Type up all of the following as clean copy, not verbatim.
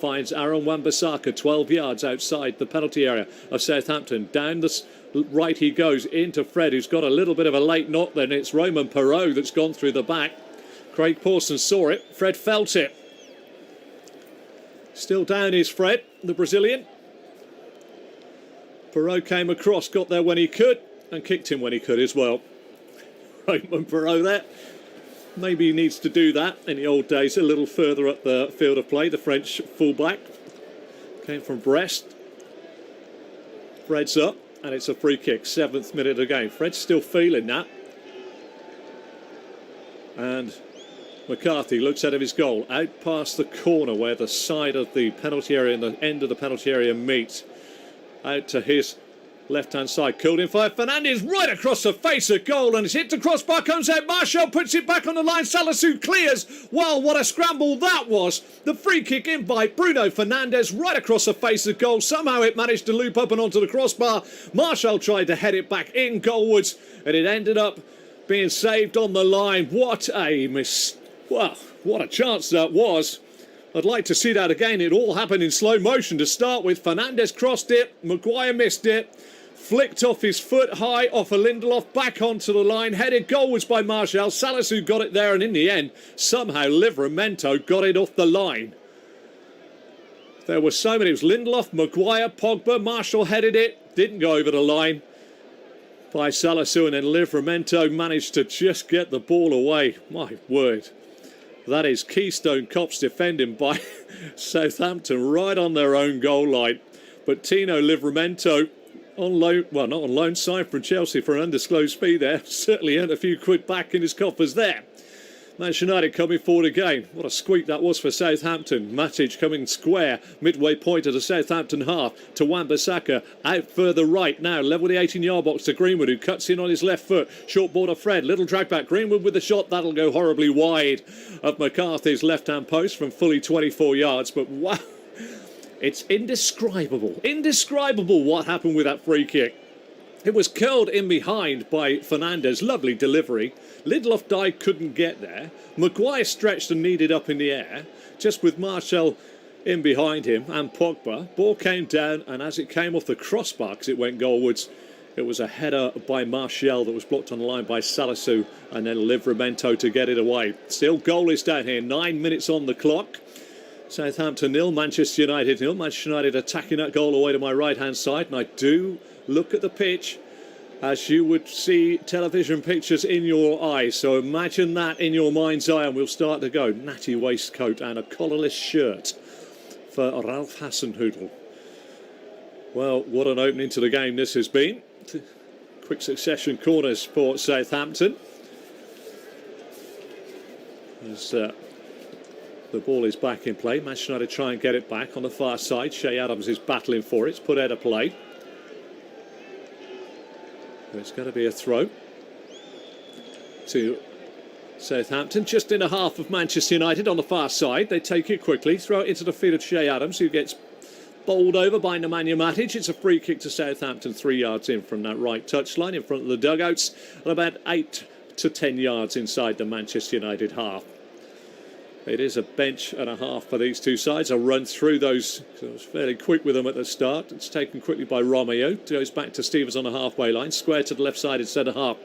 finds Aaron Wan-Bissaka 12 yards outside the penalty area of Southampton. Down the right he goes into Fred, who's got a little bit of a late knock. Then it's Roman Perraud that's gone through the back. Craig Pawson saw it. Fred felt it. Still down is Fred, the Brazilian. Perraud came across, got there when he could, and kicked him when he could as well. Roman Perraud there. Maybe he needs to do that in the old days, a little further up the field of play. The French fullback came from Brest. Fred's up, and it's a free kick, 7th minute of the game. Fred's still feeling that. And McCarthy looks out of his goal, out past the corner where the side of the penalty area and the end of the penalty area meet. Out to his left-hand side, curled in fire. Fernandez right across the face of goal, and it's hit to crossbar, comes out. Martial puts it back on the line. Salisu clears. Wow, what a scramble that was. The free kick in by Bruno Fernandes right across the face of goal. Somehow it managed to loop up and onto the crossbar. Martial tried to head it back in goalwards, and it ended up being saved on the line. What a miss. Well, what a chance that was. I'd like to see that again. It all happened in slow motion to start with. Fernandes crossed it. Maguire missed it. Flicked off his foot high off a Lindelof, back onto the line. Headed goalwards by Martial. Salisu got it there, and in the end, somehow Livramento got it off the line. There were so many. It was Lindelof, Maguire, Pogba. Martial headed it. Didn't go over the line by Salisu, and then Livramento managed to just get the ball away. My word. That is Keystone Cops defending by Southampton right on their own goal line. But Tino Livramento on loan, well, not on loan, signed from Chelsea for an undisclosed fee there. Certainly earned a few quid back in his coffers there. Manchester United coming forward again. What a squeak that was for Southampton. Matic coming square, midway point of the Southampton half to Wan-Bissaka. Out further right now, level the 18-yard box to Greenwood, who cuts in on his left foot. Short ball to Fred, little drag back. Greenwood with the shot, that'll go horribly wide of McCarthy's left-hand post from fully 24 yards. But wow, it's indescribable what happened with that free kick. It was curled in behind by Fernandes. Lovely delivery. Lindelof died, couldn't get there. Maguire stretched and needed up in the air, just with Martial in behind him and Pogba. Ball came down, and as it came off the crossbar, because it went goalwards, it was a header by Martial that was blocked on the line by Salisu, and then Livramento to get it away. Still goalless down here. 9 minutes on the clock. Southampton 0, Manchester United 0. Manchester United attacking that goal away to my right-hand side, and I do look at the pitch as you would see television pictures in your eyes. So imagine that in your mind's eye, and we'll start to go. Natty waistcoat and a collarless shirt for Ralph Hasenhüttl. Well, what an opening to the game this has been. Quick succession corners for Southampton. As the ball is back in play. Manchester United try and get it back on the far side. Shea Adams is battling for it. It's put out of play. It's going to be a throw to Southampton, just in a half of Manchester United on the far side. They take it quickly, throw it into the feet of Shea Adams, who gets bowled over by Nemanja Matic. It's a free kick to Southampton, 3 yards in from that right touchline in front of the dugouts, and about 8 to 10 yards inside the Manchester United half. It is a bench and a half for these two sides. I'll run through those. So I was fairly quick with them at the start. It's taken quickly by Romeo. It goes back to Stevens on the halfway line. Square to the left side in centre half,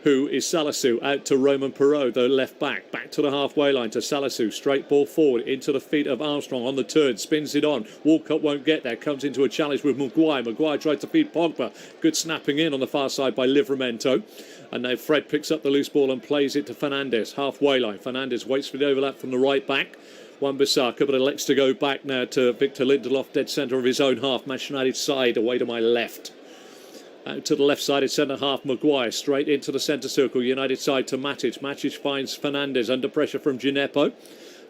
who is Salisu. Out to Roman Perraud, the left back. Back to the halfway line to Salisu. Straight ball forward into the feet of Armstrong on the turn. Spins it on. Walcott won't get there. Comes into a challenge with Maguire. Maguire tries to feed Pogba. Good snapping in on the far side by Livramento. And now Fred picks up the loose ball and plays it to Fernandes. Halfway line. Fernandes waits for the overlap from the right back. Wan-Bissaka, but elects to go back now to Victor Lindelof, dead centre of his own half. Manchester United side, away to my left. Out to the left side, it's centre half, Maguire. Straight into the centre circle. United side to Matic. Matic finds Fernandes under pressure from Gineppo.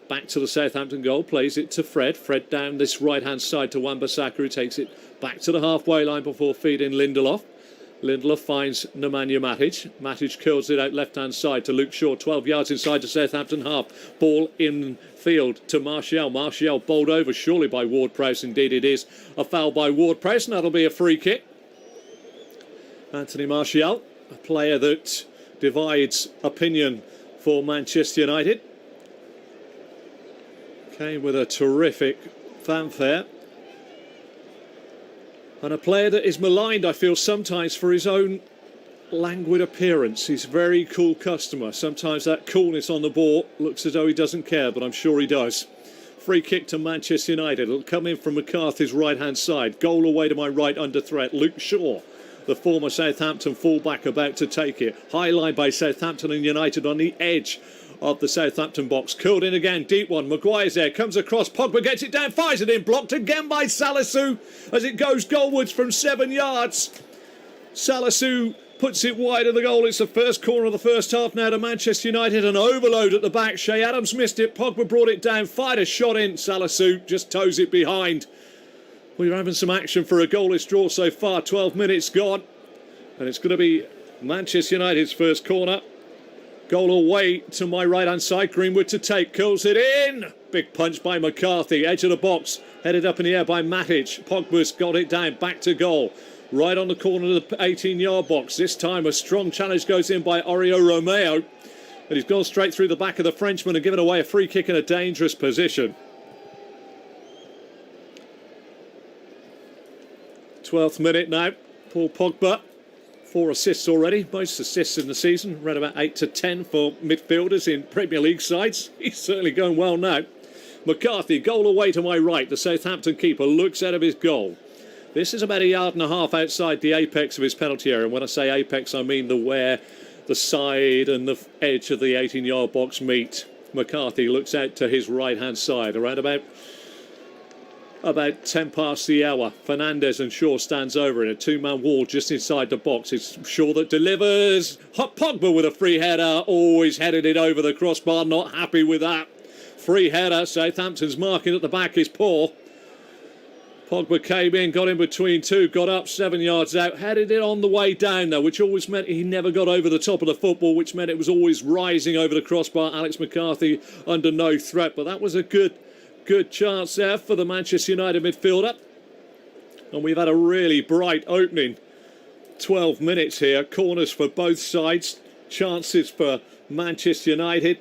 Back to the Southampton goal. Plays it to Fred. Fred down this right-hand side to Wan-Bissaka, who takes it back to the halfway line before feeding Lindelof. Lindelof finds Nemanja Matic. Matic curls it out left-hand side to Luke Shaw. 12 yards inside the Southampton half. Ball in field to Martial. Martial bowled over surely by Ward-Prowse. Indeed it is a foul by Ward-Prowse, and that'll be a free kick. Anthony Martial, a player that divides opinion for Manchester United. Came with a terrific fanfare. And a player that is maligned, I feel, sometimes for his own languid appearance. He's a very cool customer. Sometimes that coolness on the ball looks as though he doesn't care, but I'm sure he does. Free kick to Manchester United. It'll come in from McCarthy's right-hand side. Goal away to my right under threat. Luke Shaw, the former Southampton fullback, about to take it. High line by Southampton and United on the edge of the Southampton box. Curled in again, deep one. Maguire's there, comes across. Pogba gets it down, fires it in. Blocked again by Salisu as it goes goalwards from 7 yards. Salisu puts it wide of the goal. It's the first corner of the first half now to Manchester United. An overload at the back. Shea Adams missed it. Pogba brought it down. Fired a shot in. Salisu just toes it behind. We're having some action for a goalless draw so far. 12 minutes gone. And it's going to be Manchester United's first corner. Goal away to my right-hand side. Greenwood to take. Curls it in. Big punch by McCarthy. Edge of the box. Headed up in the air by Matic. Pogba's got it down. Back to goal. Right on the corner of the 18-yard box. This time a strong challenge goes in by Oriol Romeo. And he's gone straight through the back of the Frenchman and given away a free kick in a dangerous position. 12th minute now. Paul Pogba. 4 assists already. Most assists in the season. Around about 8 to 10 for midfielders in Premier League sides. He's certainly going well now. McCarthy, goal away to my right. The Southampton keeper looks out of his goal. This is about 1.5 yards outside the apex of his penalty area. And when I say apex, I mean where the side and the edge of the 18-yard box meet. McCarthy looks out to his right-hand side. Around about 10 past the hour. Fernandes and Shaw stands over in a two-man wall just inside the box. It's Shaw that delivers. Pogba with a free header. Always headed it over the crossbar. Not happy with that. Free header. Southampton's marking at the back is poor. Pogba came in, got in between two, got up 7 yards out, headed it on the way down though, which always meant he never got over the top of the football, which meant it was always rising over the crossbar. Alex McCarthy under no threat, but that was a good chance there for the Manchester United midfielder. And we've had a really bright opening 12 minutes here. Corners for both sides, chances for Manchester United.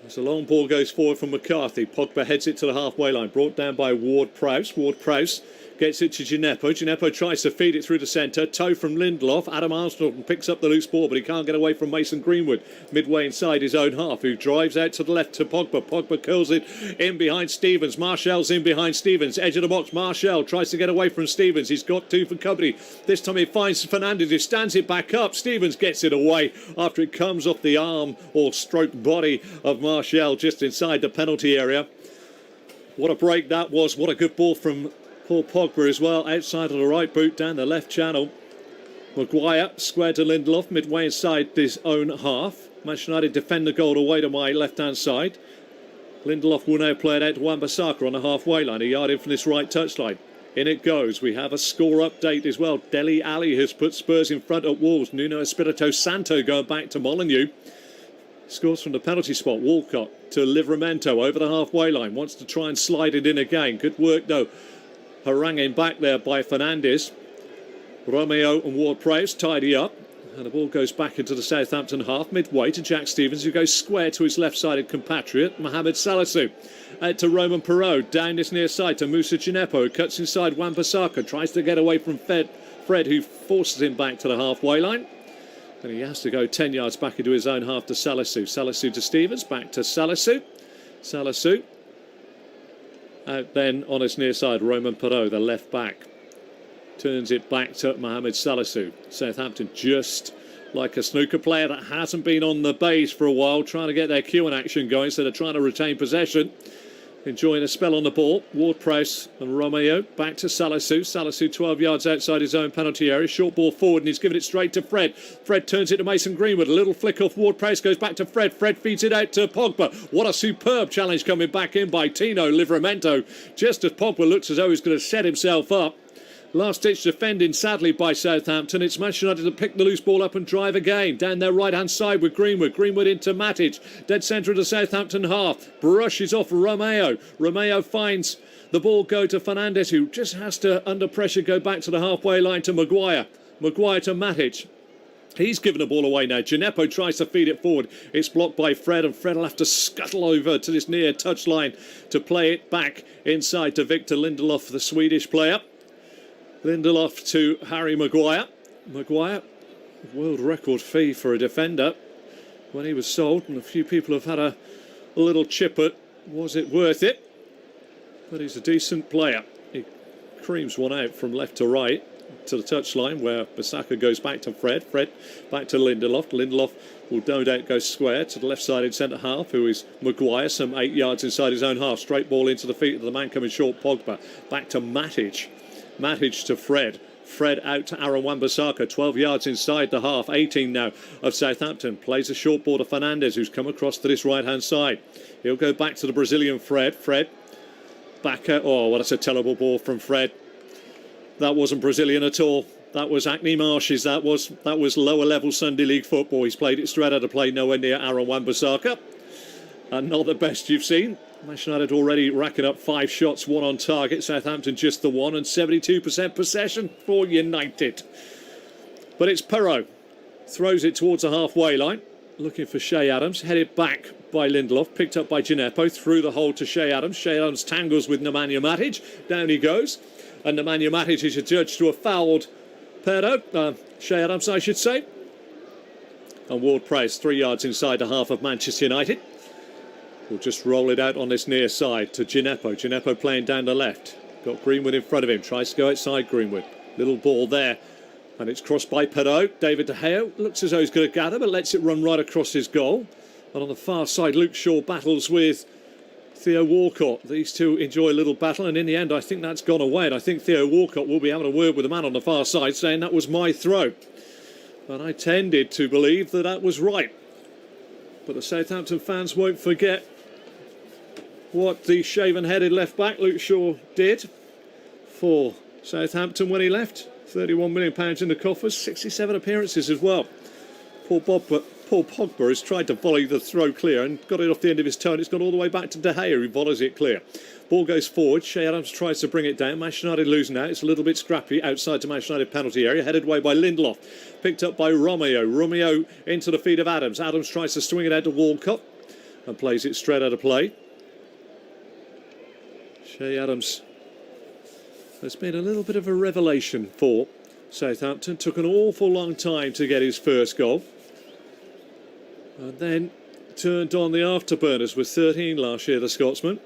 As the long ball goes forward from McCarthy, Pogba heads it to the halfway line, brought down by Ward-Prowse. Ward-Prowse gets it to Gineppo. Gineppo tries to feed it through the centre. Toe from Lindelof. Adam Armstrong picks up the loose ball, but he can't get away from Mason Greenwood. Midway inside his own half, who drives out to the left to Pogba. Pogba curls it in behind Stevens. Martial's in behind Stevens. Edge of the box. Martial tries to get away from Stevens. He's got two for company. This time he finds Fernandes. He stands it back up. Stevens gets it away after it comes off the arm or stroke body of Martial just inside the penalty area. What a break that was. What a good ball from Paul Pogba as well, outside of the right boot, down the left channel. Maguire squared to Lindelof, midway inside his own half. Manchester United defend the goal away to my left-hand side. Lindelof will now play it out to Wan-Bissaka on the halfway line, a yard in from this right touchline. In it goes. We have a score update as well. Dele Alli has put Spurs in front at Wolves. Nuno Espirito Santo going back to Molineux. Scores from the penalty spot. Walcott to Livramento over the halfway line. Wants to try and slide it in again. Good work though. Haranguing back there by Fernandes. Romeo and Ward-Prowse tidy up. And the ball goes back into the Southampton half, midway to Jack Stevens, who goes square to his left-sided compatriot, Mohamed Salisu. Out to Roman Perraud, down this near side to Moussa Gineppo, who cuts inside Wan-Bissaka, tries to get away from Fred, who forces him back to the halfway line. And he has to go 10 yards back into his own half to Salisu. Salisu to Stevens, back to Salisu. Salisu. Out then on his near side, Roman Perraud, the left back. Turns it back to Mohamed Salisu. Southampton just like a snooker player that hasn't been on the base for a while, trying to get their cue and action going instead of trying to retain possession. Enjoying a spell on the ball. Ward-Prowse and Romeo back to Salisu. Salisu 12 yards outside his own penalty area. Short ball forward and he's given it straight to Fred. Fred turns it to Mason Greenwood. A little flick off Ward-Prowse goes back to Fred. Fred feeds it out to Pogba. What a superb challenge coming back in by Tino Livramento. Just as Pogba looks as though he's going to set himself up. Last-ditch defending, sadly, by Southampton. It's Manchester United to pick the loose ball up and drive again. Down their right-hand side with Greenwood. Greenwood into Matic. Dead centre of the Southampton half. Brushes off Romeo. Romeo finds the ball go to Fernandes, who just has to, under pressure, go back to the halfway line to Maguire. Maguire to Matic. He's given the ball away now. Gineppo tries to feed it forward. It's blocked by Fred, and Fred will have to scuttle over to this near touchline to play it back inside to Victor Lindelof, the Swedish player. Lindelof to Harry Maguire. Maguire, world record fee for a defender when he was sold, and a few people have had a little chip at was it worth it? But he's a decent player. He creams one out from left to right to the touchline where Bissaka goes back to Fred. Fred back to Lindelof. Lindelof will no doubt go square to the left-sided centre half, who is Maguire, some 8 yards inside his own half. Straight ball into the feet of the man coming short, Pogba. Back to Matic. Matic to Fred. Fred out to Aaron Wan-Bissaka, 12 yards inside the half, 18 now of Southampton. Plays a short ball to Fernandes, who's come across to this right-hand side. He'll go back to the Brazilian Fred. Fred back at, oh, well, that's a terrible ball from Fred. That wasn't Brazilian at all. That was Hackney Marshes. That was lower level Sunday League football. He's played it straight out of play, nowhere near Aaron Wan-Bissaka. And not the best you've seen. Manchester United already racking up 5 shots, 1 on target. Southampton just the 1, and 72% possession for United. But it's Perrault. Throws it towards the halfway line. Looking for Shea Adams. Headed back by Lindelof. Picked up by Gineppo. Through the hole to Shea Adams. Shea Adams tangles with Nemanja Matic. Down he goes. And Nemanja Matic is adjudged to have fouled Perrault. Shea Adams, I should say. And Ward-Prowse 3 yards inside the half of Manchester United. We'll just roll it out on this near side to Gineppo. Gineppo playing down the left. Got Greenwood in front of him. Tries to go outside Greenwood. Little ball there. And it's crossed by Perrault. David De Gea looks as though he's going to gather, but lets it run right across his goal. And on the far side, Luke Shaw battles with Theo Walcott. These two enjoy a little battle, and in the end I think that's gone away, and I think Theo Walcott will be having a word with the man on the far side saying that was my throw. And I tended to believe that that was right. But the Southampton fans won't forget what the shaven-headed left-back Luke Shaw did for Southampton when he left. £31 million in the coffers, 67 appearances as well. Paul Pogba has tried to volley the throw clear and got it off the end of his toe, and it's gone all the way back to De Gea, who volleys it clear. Ball goes forward. Shea Adams tries to bring it down. Manchester United losing out. It's a little bit scrappy outside to Manchester United penalty area. Headed away by Lindelof. Picked up by Romeo. Romeo into the feet of Adams. Adams tries to swing it out to Walcott and plays it straight out of play. Shea Adams has been a little bit of a revelation for Southampton. Took an awful long time to get his first goal. And then turned on the afterburners with 13 last year, the Scotsman.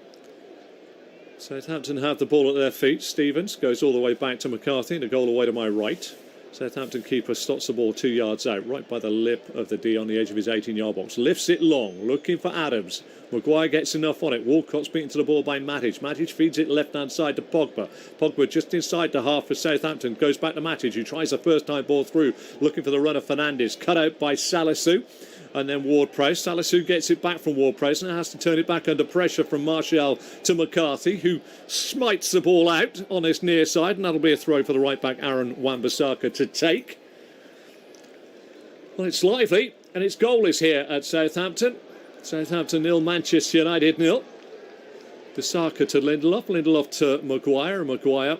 Southampton have the ball at their feet. Stevens goes all the way back to McCarthy, and a goal away to my right. Southampton keeper stops the ball 2 yards out, right by the lip of the D on the edge of his 18-yard box. Lifts it long, looking for Adams. Maguire gets enough on it. Walcott's beaten to the ball by Matic. Matic feeds it left-hand side to Pogba. Pogba just inside the half for Southampton. Goes back to Matic, who tries a first-time ball through, looking for the run of Fernandes. Cut out by Salisu. And then Ward-Prowse. Salisu gets it back from Ward-Prowse and has to turn it back under pressure from Martial to McCarthy, who smites the ball out on this near side, and that'll be a throw for the right-back Aaron Wan-Bissaka to take. Well, it's lively, and it's goalless here at Southampton. Southampton 0, Manchester United 0. Bissaka to Lindelof. Lindelof to Maguire. Maguire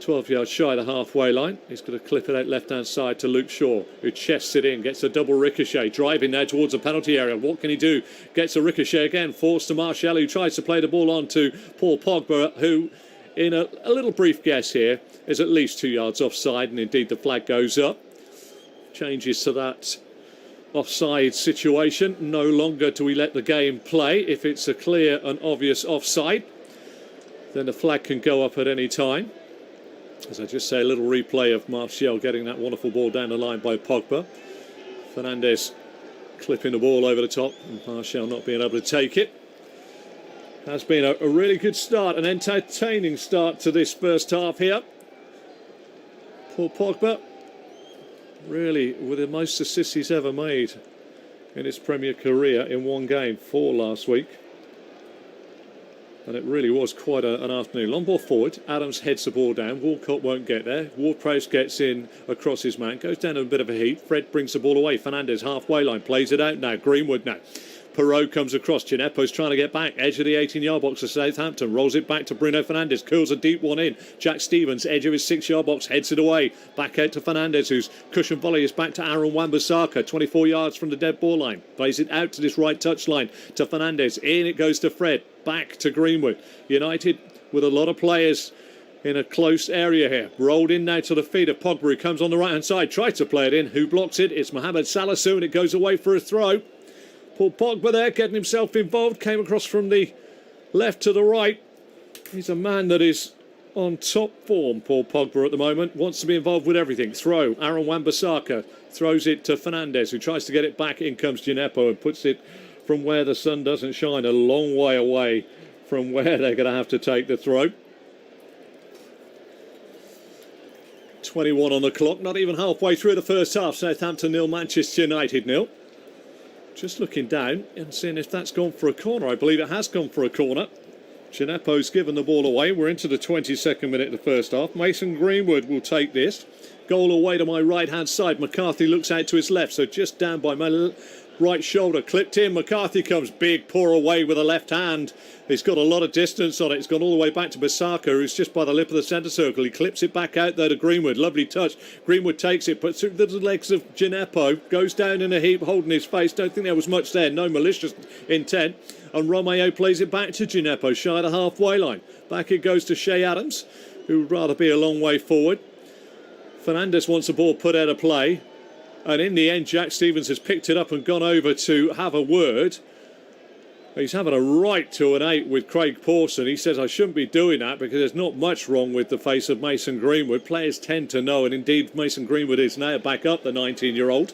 12 yards shy of the halfway line. He's going to clip it out left-hand side to Luke Shaw, who chests it in, gets a double ricochet, driving there towards the penalty area. What can he do? Gets a ricochet again, forced to Martial, who tries to play the ball on to Paul Pogba, who, in a little brief guess here, is at least 2 yards offside, and indeed the flag goes up. Changes to that offside situation. No longer do we let the game play. If it's a clear and obvious offside, then the flag can go up at any time. As I just say, a little replay of Martial getting that wonderful ball down the line by Pogba. Fernandes clipping the ball over the top, and Martial not being able to take it. Has been a really good start, an entertaining start to this first half here. Paul Pogba, really with the most assists he's ever made in his Premier career in one game, 4 last week. And it really was quite an afternoon. Long ball forward. Adams heads the ball down. Walcott won't get there. Ward-Prowse gets in across his man. Goes down in a bit of a heat. Fred brings the ball away. Fernandes halfway line. Plays it out now. Greenwood now. Perot comes across. Gineppo's trying to get back. Edge of the 18-yard box of Southampton. Rolls it back to Bruno Fernandes. Curls a deep one in. Jack Stevens, edge of his 6-yard box, heads it away. Back out to Fernandes, whose cushion volley is back to Aaron Wan-Bissaka. 24 yards from the dead ball line. Plays it out to this right touchline to Fernandes. In it goes to Fred. Back to Greenwood. United with a lot of players in a close area here. Rolled in now to the feet of Pogba, who comes on the right-hand side. Tries to play it in. Who blocks it? It's Mohamed Salah, and it goes away for a throw. Paul Pogba there getting himself involved. Came across from the left to the right. He's a man that is on top form, Paul Pogba, at the moment. Wants to be involved with everything. Throw. Aaron Wan-Bissaka throws it to Fernandes, who tries to get it back. In comes Gineppo and puts it from where the sun doesn't shine, a long way away from where they're going to have to take the throw. 21 on the clock, not even halfway through the first half. Southampton 0, Manchester United 0. Just looking down and seeing if that's gone for a corner. I believe it has gone for a corner. Gineppo's given the ball away. We're into the 22nd minute of the first half. Mason Greenwood will take this. Goal away to my right-hand side. McCarthy looks out to his left, so just down by my right shoulder. Clipped in. McCarthy comes big, pour away with a left hand. He's got a lot of distance on it. It's gone all the way back to Bissaka, who's just by the lip of the centre circle. He clips it back out there to Greenwood. Lovely touch. Greenwood takes it, puts it through the legs of Gineppo. Goes down in a heap, holding his face. Don't think there was much there. No malicious intent. And Romeo plays it back to Gineppo, shy of the halfway line. Back it goes to Shea Adams, who would rather be a long way forward. Fernandes wants the ball put out of play. And in the end, Jack Stevens has picked it up and gone over to have a word. He's having a right to an 8 with Craig Pawson. He says, I shouldn't be doing that because there's not much wrong with the face of Mason Greenwood. Players tend to know, and indeed Mason Greenwood is now back up, the 19-year-old.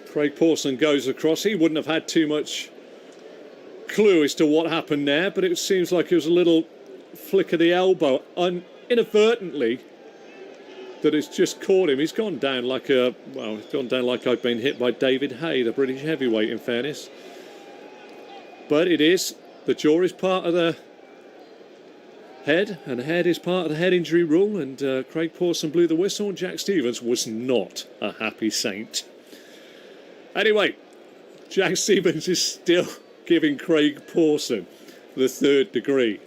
Craig Pawson goes across. He wouldn't have had too much clue as to what happened there, but it seems like it was a little flick of the elbow inadvertently that has just caught him. He's gone down like he's gone down like I've been hit by David Hay, the British heavyweight, in fairness. But it is, the jaw is part of the head, and the head is part of the head injury rule, and Craig Pawson blew the whistle, and Jack Stevens was not a happy saint. Anyway, Jack Stevens is still giving Craig Pawson the third degree.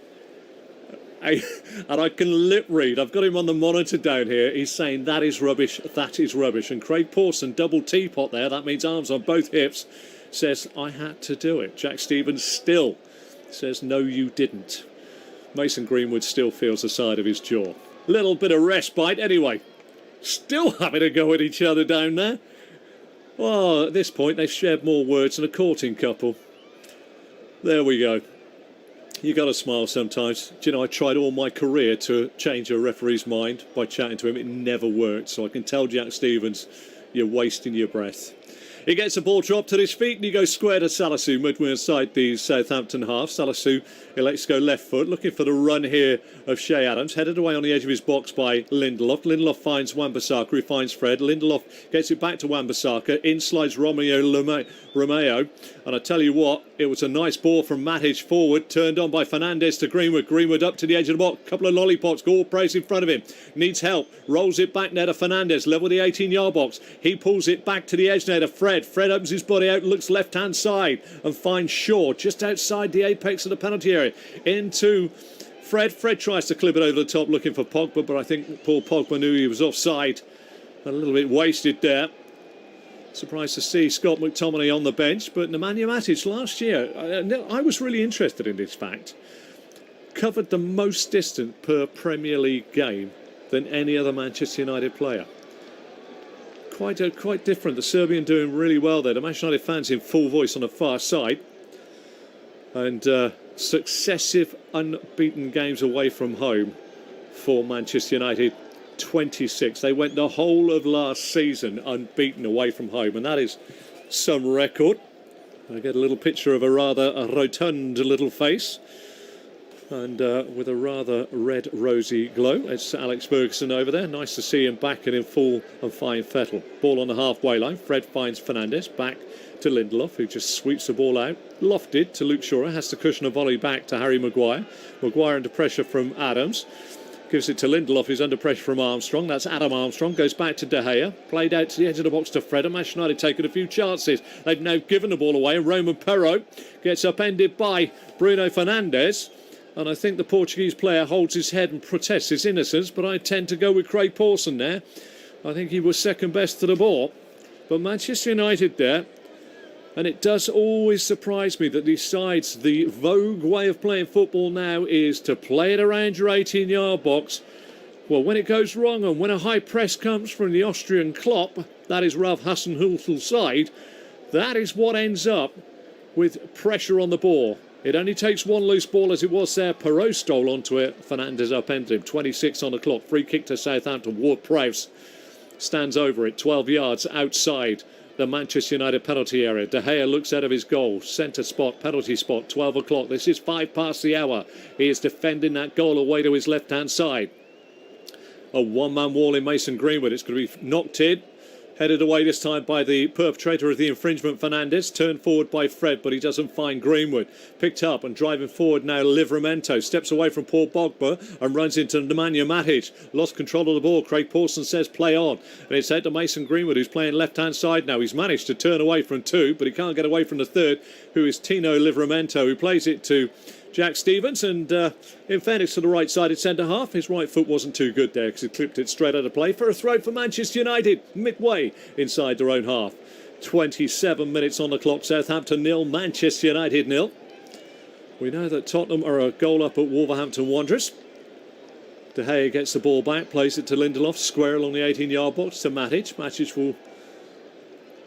And I can lip read. I've got him on the monitor down here. He's saying, that is rubbish, that is rubbish. And Craig Pawson, double teapot there, that means arms on both hips, says, I had to do it. Jack Stevens still says, no, you didn't. Mason Greenwood still feels the side of his jaw. Little bit of respite anyway. Still having a go at each other down there. Well, at this point, they've shared more words than a courting couple. There we go. You got to smile sometimes. Do you know, I tried all my career to change a referee's mind by chatting to him. It never worked. So I can tell Jack Stevens, you're wasting your breath. He gets the ball dropped to his feet and he goes square to Salisu, midway inside the Southampton half. Salisu elects to go left foot, looking for the run here of Shea Adams, headed away on the edge of his box by Lindelof. Lindelof finds Wan-Bissaka, who finds Fred. Lindelof gets it back to Wan-Bissaka. In slides Romeo. And I tell you what, it was a nice ball from Matic forward, turned on by Fernandes to Greenwood. Greenwood up to the edge of the box, couple of lollipops, all praise in front of him. Needs help, rolls it back there to Fernandes, level the 18-yard box. He pulls it back to the edge there to Fred. Fred opens his body out, looks left-hand side and finds Shaw just outside the apex of the penalty area. Into Fred. Fred tries to clip it over the top looking for Pogba, but I think Paul Pogba knew he was offside. A little bit wasted there. Surprised to see Scott McTominay on the bench, but Nemanja Matic last year, I was really interested in this fact, covered the most distance per Premier League game than any other Manchester United player. Quite different. The Serbian doing really well there. The Manchester United fans in full voice on the far side. And successive unbeaten games away from home for Manchester United. 26. They went the whole of last season unbeaten away from home, and that is some record. I get a little picture of a rather rotund little face and with a rather red rosy glow. It's Alex Ferguson over there. Nice to see him back and in full and fine fettle. Ball on the halfway line. Fred finds Fernandes back to Lindelof, who just sweeps the ball out. Lofted to Luke Shaw, has to cushion a volley back to Harry Maguire. Maguire under pressure from Adams. Gives it to Lindelof, who's under pressure from Armstrong. That's Adam Armstrong. Goes back to De Gea. Played out to the edge of the box to Fred. And Manchester United taken a few chances. They've now given the ball away. And Roman Perraud gets upended by Bruno Fernandes. And I think the Portuguese player holds his head and protests his innocence. But I tend to go with Craig Pawson there. I think he was second best to the ball. But Manchester United there. And it does always surprise me that these sides, the vogue way of playing football now is to play it around your 18-yard box. Well, when it goes wrong and when a high press comes from the Austrian Klopp, that is Ralph Hasenhüttl's side, that is what ends up with pressure on the ball. It only takes one loose ball as it was there. Perraud stole onto it. Fernandes upended him. 26 on the clock. Free kick to Southampton. Ward-Prowse stands over it. 12 yards outside the Manchester United penalty area. De Gea looks out of his goal. Centre spot, penalty spot, 12 o'clock. This is 5 past the hour. He is defending that goal away to his left-hand side. A one-man wall in Mason Greenwood. It's going to be knocked in. Headed away this time by the perpetrator of the infringement, Fernandes. Turned forward by Fred, but he doesn't find Greenwood. Picked up and driving forward now, Livramento. Steps away from Paul Pogba and runs into Nemanja Matic. Lost control of the ball. Craig Pawson says play on. And it's out to Mason Greenwood, who's playing left-hand side now. He's managed to turn away from 2, but he can't get away from the 3rd, who is Tino Livramento, who plays it to Jack Stevens. And in fairness to the right-sided centre-half, his right foot wasn't too good there because he clipped it straight out of play for a throw for Manchester United midway inside their own half. 27 minutes on the clock. Southampton 0, Manchester United 0. We know that Tottenham are a goal up at Wolverhampton Wanderers. De Gea gets the ball back, plays it to Lindelof, square along the 18-yard box to Matic. Matic will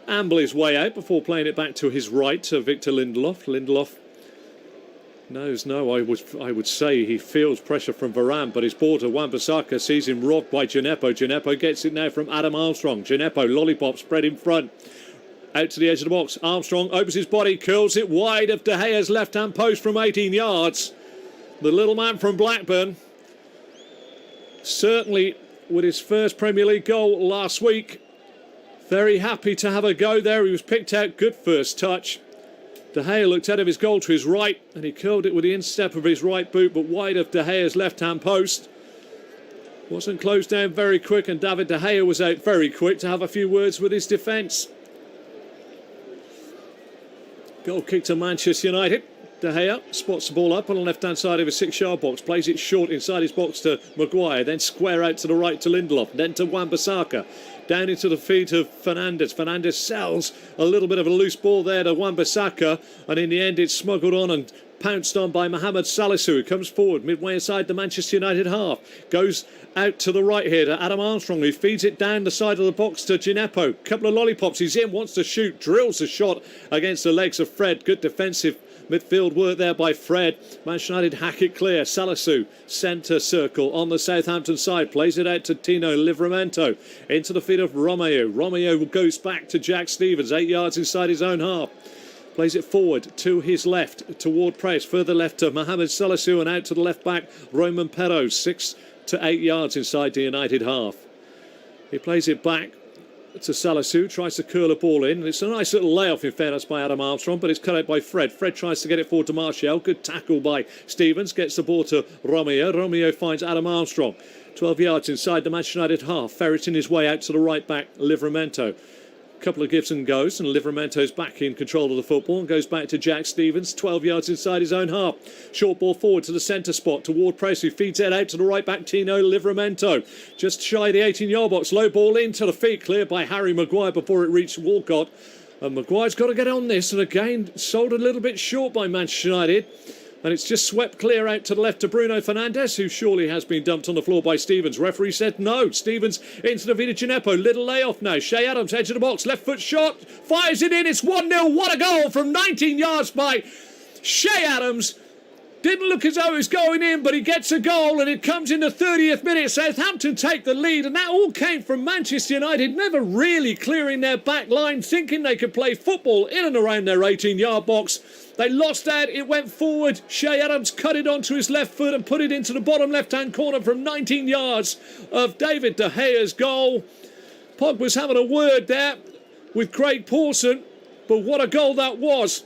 amble his way out before playing it back to his right to Victor Lindelof. Lindelof knows no, I would say he feels pressure from Varane, but his ball to Wan-Bissaka sees him robbed by Djenepo. Djenepo gets it now from Adam Armstrong. Djenepo, lollipop spread in front. Out to the edge of the box. Armstrong opens his body, curls it wide of De Gea's left-hand post from 18 yards. The little man from Blackburn, certainly with his first Premier League goal last week, very happy to have a go there. He was picked out, good first touch. De Gea looked out of his goal to his right and he curled it with the instep of his right boot, but wide of De Gea's left-hand post. Wasn't closed down very quick, and David De Gea was out very quick to have a few words with his defence. Goal kick to Manchester United. De Gea spots the ball up on the left-hand side of his 6-yard box, plays it short inside his box to Maguire, then square out to the right to Lindelof, then to Wan-Bissaka. Down into the feet of Fernandes. Fernandes sells a little bit of a loose ball there to Wan-Bissaka, and in the end it's smuggled on and pounced on by Mohamed Salisu, who comes forward midway inside the Manchester United half. Goes out to the right here to Adam Armstrong, who feeds it down the side of the box to Djenepo. Couple of lollipops, he's in, wants to shoot, drills the shot against the legs of Fred. Good defensive midfield work there by Fred. Manchester United hack it clear. Salisu, centre circle on the Southampton side. Plays it out to Tino Livramento. Into the feet of Romeo. Romeo goes back to Jack Stevens, 8 yards inside his own half. Plays it forward to his left, toward press. Further left to Mohamed Salisu, and out to the left back, Roman Perraud, 6 to 8 yards inside the United half. He plays it back to Salisu, tries to curl a ball in. It's a nice little layoff in fairness by Adam Armstrong, but it's cut out by Fred. Fred tries to get it forward to Martial. Good tackle by Stevens. Gets the ball to Romeo. Romeo finds Adam Armstrong. 12 yards inside the Manchester United half. Ferreting his way out to the right back, Livramento. Couple of gives and goes, and Livramento's back in control of the football and goes back to Jack Stevens, 12 yards inside his own half. Short ball forward to the centre spot to Ward-Prowse, who feeds it out to the right back, Tino Livramento. Just shy of the 18-yard box, low ball into the feet, cleared by Harry Maguire before it reached Walcott. And Maguire's got to get on this, and again sold a little bit short by Manchester United. And it's just swept clear out to the left to Bruno Fernandes, who surely has been dumped on the floor by Stevens. Referee said no. Stevens into the feet of Djenepo. Little layoff now. Shea Adams, edge of the box. Left foot shot. Fires it in. It's 1-0. What a goal from 19 yards by Shea Adams. Didn't look as though it was going in, but he gets a goal, and it comes in the 30th minute. Southampton take the lead, and that all came from Manchester United, never really clearing their back line, thinking they could play football in and around their 18-yard box. They lost out, it went forward. Shea Adams cut it onto his left foot and put it into the bottom left-hand corner from 19 yards of David De Gea's goal. Pogba's having a word there with Craig Pawson, but what a goal that was.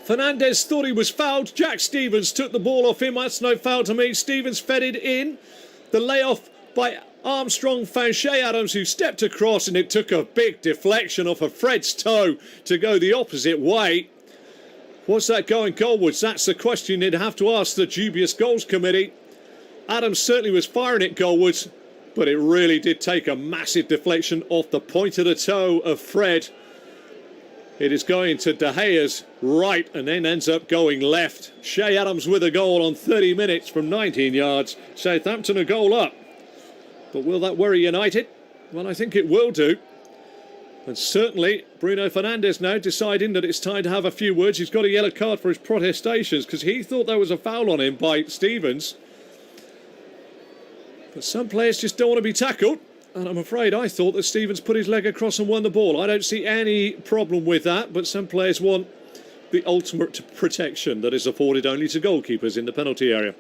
Fernandes thought he was fouled. Jack Stevens took the ball off him. That's no foul to me. Stevens fed it in. The layoff by Armstrong found Shea Adams, who stepped across, and it took a big deflection off of Fred's toe to go the opposite way. Was that going goalwards? That's the question you'd have to ask the dubious goals committee. Adams certainly was firing it goalwards, but it really did take a massive deflection off the point of the toe of Fred. It is going to De Gea's right and then ends up going left. Shea Adams with a goal on 30 minutes from 19 yards. Southampton a goal up. But will that worry United? Well, I think it will do. And certainly Bruno Fernandes now deciding that it's time to have a few words. He's got a yellow card for his protestations because he thought there was a foul on him by Stevens. But some players just don't want to be tackled. And I'm afraid I thought that Stevens put his leg across and won the ball. I don't see any problem with that, but some players want the ultimate protection that is afforded only to goalkeepers in the penalty area.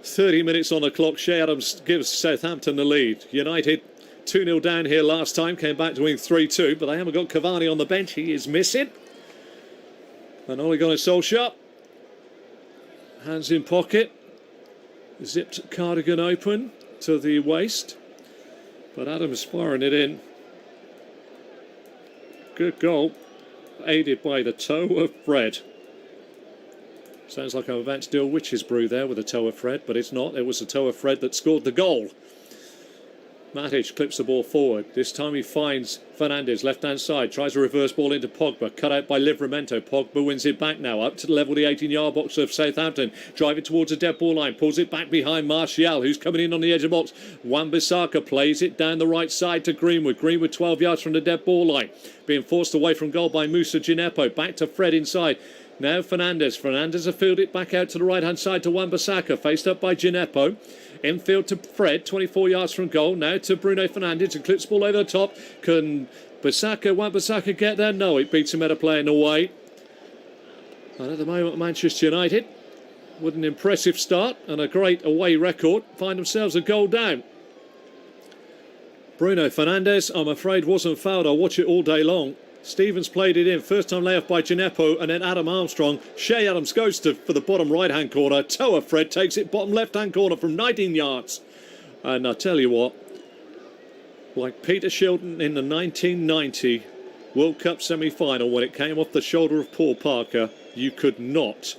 30 minutes on the clock. Shea Adams gives Southampton the lead. United 2-0 down here last time, came back to win 3-2, but they haven't got Cavani on the bench. He is missing. And Ole Gunnar Solskjaer, hands in pocket, zipped cardigan open to the waist. But Adams firing it in. Good goal. Aided by the toe of Fred. Sounds like I'm about to do a witch's brew there with the toe of Fred, but it's not. It was the toe of Fred that scored the goal. Matic clips the ball forward. This time he finds Fernandes, left-hand side. Tries a reverse ball into Pogba. Cut out by Livramento. Pogba wins it back now. Up to the level of the 18-yard box of Southampton. Driving towards the dead ball line. Pulls it back behind Martial, who's coming in on the edge of the box. Wan-Bissaka plays it down the right side to Greenwood. Greenwood 12 yards from the dead ball line. Being forced away from goal by Moussa Djenepo. Back to Fred inside. Now Fernandes. Fernandes has fielded it back out to the right-hand side to Wan-Bissaka. Faced up by Djenepo. Infield to Fred, 24 yards from goal. Now to Bruno Fernandes, and clips ball over the top. Can Wan-Bissaka get there? No, it beats him at a play in the way. And at the moment, Manchester United, with an impressive start and a great away record, find themselves a goal down. Bruno Fernandes, I'm afraid, wasn't fouled. I'll watch it all day long. Stevens played it in. First time layoff by Djenepo and then Adam Armstrong. Shea Adams goes for the bottom right-hand corner. Toe of Fred takes it bottom left-hand corner from 19 yards. And I tell you what, like Peter Shilton in the 1990 World Cup semi-final when it came off the shoulder of Paul Parker, you could not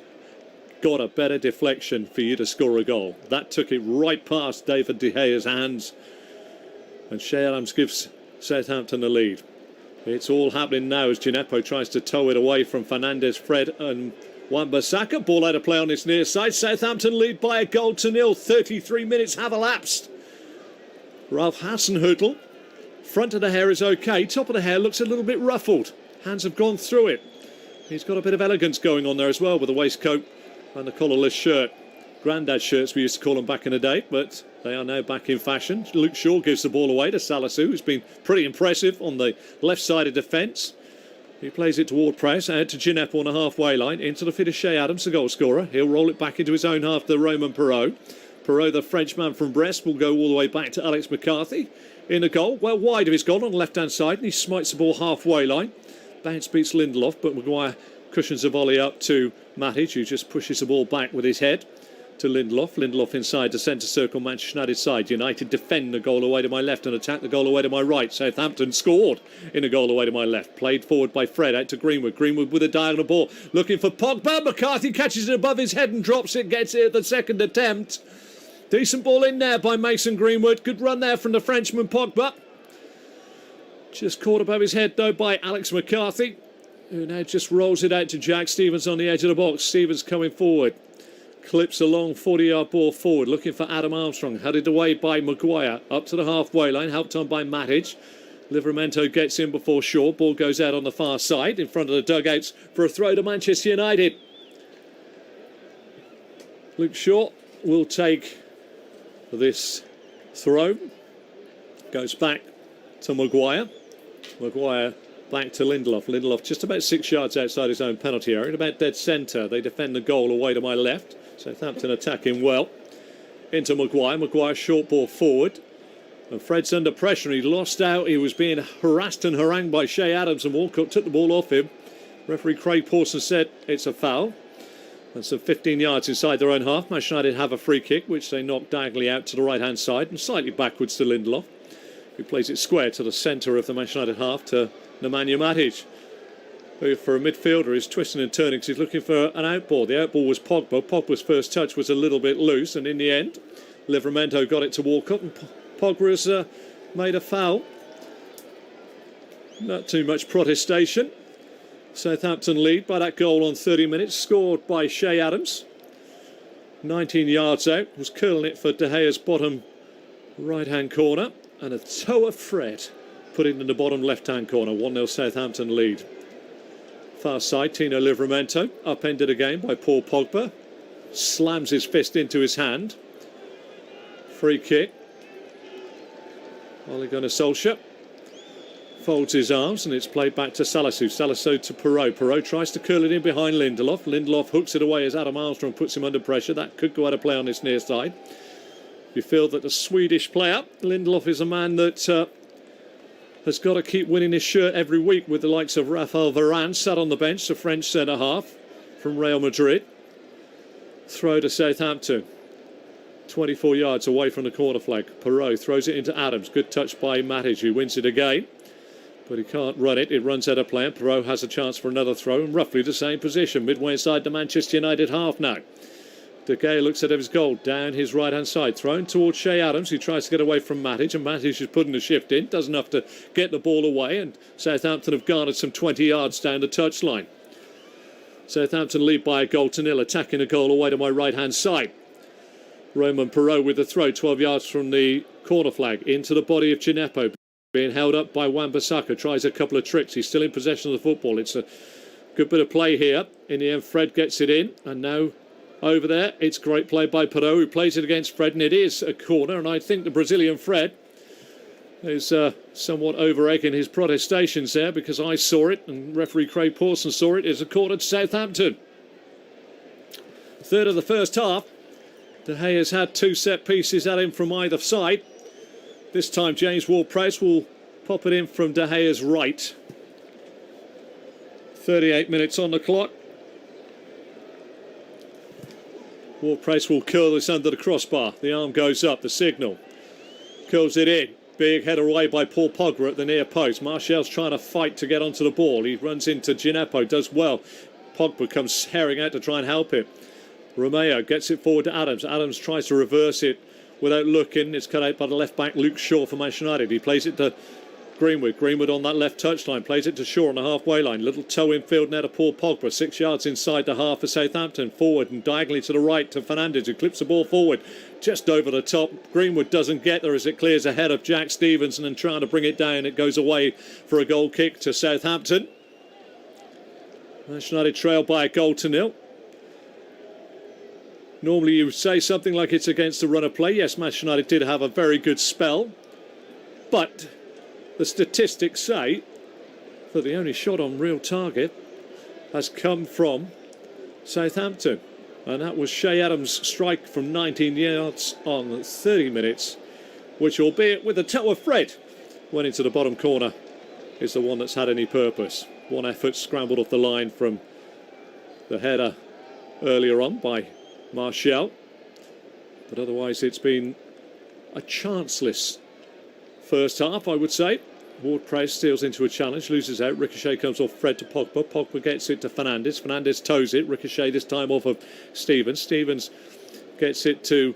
got a better deflection for you to score a goal. That took it right past David De Gea's hands. And Shea Adams gives Southampton the lead. It's all happening now as Djenepo tries to tow it away from Fernandes, Fred and Wan-Bissaka. Ball out of play on its near side. Southampton lead by a goal to nil. 33 minutes have elapsed. Ralph Hasenhüttl. Front of the hair is okay. Top of the hair looks a little bit ruffled. Hands have gone through it. He's got a bit of elegance going on there as well with the waistcoat and the collarless shirt. Grandad shirts we used to call them back in the day, but they are now back in fashion. Luke Shaw gives the ball away to Salisu, who's been pretty impressive on the left side of defence. He plays it toward press, out to Djenepo on the halfway line, into the fit of Shea Adams, the goal scorer. He'll roll it back into his own half to Romain Perraud. Perraud, the Frenchman from Brest, will go all the way back to Alex McCarthy in the goal. Well wide of his goal on the left-hand side, and he smites the ball halfway line. Bounce beats Lindelof, but Maguire cushions the volley up to Matic, who just pushes the ball back with his head to Lindelof. Lindelof inside the centre circle, Manchester United side. United defend the goal away to my left and attack the goal away to my right. Southampton scored in a goal away to my left. Played forward by Fred out to Greenwood. Greenwood with a diagonal ball. Looking for Pogba. McCarthy catches it above his head and drops it. Gets it at the second attempt. Decent ball in there by Mason Greenwood. Good run there from the Frenchman Pogba. Just caught above his head though by Alex McCarthy, who now just rolls it out to Jack Stevens on the edge of the box. Stevens coming forward. Clips a long 40-yard ball forward, looking for Adam Armstrong. Headed away by Maguire, up to the halfway line, helped on by Matic. Livramento gets in before Shaw. Ball goes out on the far side, in front of the dugouts for a throw to Manchester United. Luke Shaw will take this throw. Goes back to Maguire. Maguire back to Lindelof. Lindelof just about 6 yards outside his own penalty area, about dead centre. They defend the goal away to my left. Southampton attacking well. Into Maguire. Maguire short ball forward. And Fred's under pressure. He lost out. He was being harassed and harangued by Shea Adams, and Walcott took the ball off him. Referee Craig Pawson said it's a foul. And some 15 yards inside their own half. Manchester United have a free kick, which they knock diagonally out to the right-hand side and slightly backwards to Lindelof, who plays it square to the centre of the Manchester United half to Nemanja Matic, who for a midfielder is twisting and turning because he's looking for an outball. The outball was Pogba. Pogba's first touch was a little bit loose, and in the end, Livramento got it to Walcott, and Pogba has made a foul. Not too much protestation. Southampton lead by that goal on 30 minutes, scored by Che Adams. 19 yards out, was curling it for De Gea's bottom right-hand corner, and a toe of Fred put it in the bottom left-hand corner. 1-0 Southampton lead. Far side, Tino Livramento, upended again by Paul Pogba. Slams his fist into his hand. Free kick. Ole Gunnar Solskjaer folds his arms, and it's played back to Salisu. Salisu to Perraud. Perraud tries to curl it in behind Lindelof. Lindelof hooks it away as Adam Armstrong puts him under pressure. That could go out of play on this near side. You feel that the Swedish player, Lindelof, is a man that has got to keep winning his shirt every week with the likes of Raphael Varane sat on the bench, the French centre-half from Real Madrid. Throw to Southampton. 24 yards away from the corner flag. Perraud throws it into Adams. Good touch by Matic, who wins it again. But he can't run it. It runs out of play. And Perraud has a chance for another throw in roughly the same position. Midway inside the Manchester United half now. De Gea looks at his goal down his right-hand side. Thrown towards Che Adams, who tries to get away from Matic. And Matic is putting the shift in. Does enough to get the ball away. And Southampton have garnered some 20 yards down the touchline. Southampton lead by a goal to nil. Attacking a goal away to my right-hand side. Roman Perraud with the throw 12 yards from the corner flag into the body of Gineppo, being held up by Wan-Bissaka. Tries a couple of tricks. He's still in possession of the football. It's a good bit of play here. In the end, Fred gets it in, and now over there it's great play by Perraud, who plays it against Fred, and it is a corner. And I think the Brazilian Fred is somewhat over-egging his protestations there, because I saw it and referee Craig Pawson saw it. It's a corner to Southampton. Third of the first half. De Gea has had two set pieces at him from either side. This time James Ward-Prowse will pop it in from De Gea's right. 38 minutes on the clock. Ward-Prowse will curl this under the crossbar. The arm goes up, the signal. Curls it in. Big header away by Paul Pogba at the near post. Martial's trying to fight to get onto the ball. He runs into Gineppo, does well. Pogba comes herring out to try and help him. Romeo gets it forward to Adams. Adams tries to reverse it without looking. It's cut out by the left-back Luke Shaw for Manchester United. He plays it to Greenwood. Greenwood on that left touchline. Plays it to Shaw on the halfway line. Little toe in field now to Paul Pogba. 6 yards inside the half for Southampton. Forward and diagonally to the right to Fernandes, who clips the ball forward just over the top. Greenwood doesn't get there as it clears ahead of Jack Stevenson, and trying to bring it down. It goes away for a goal kick to Southampton. Manchester United trail by a goal to nil. Normally you would say something like it's against the run of play. Yes, Manchester United did have a very good spell, but the statistics say that the only shot on real target has come from Southampton, and that was Che Adams' strike from 19 yards on 30 minutes, which, albeit with a toe of Fred, went into the bottom corner, is the one that's had any purpose. One effort scrambled off the line from the header earlier on by Martial, but otherwise it's been a chanceless first half, I would say. Ward-Prowse steals into a challenge, loses out. Ricochet comes off Fred to Pogba. Pogba gets it to Fernandes. Fernandes toes it. Ricochet this time off of Stevens. Stevens gets it to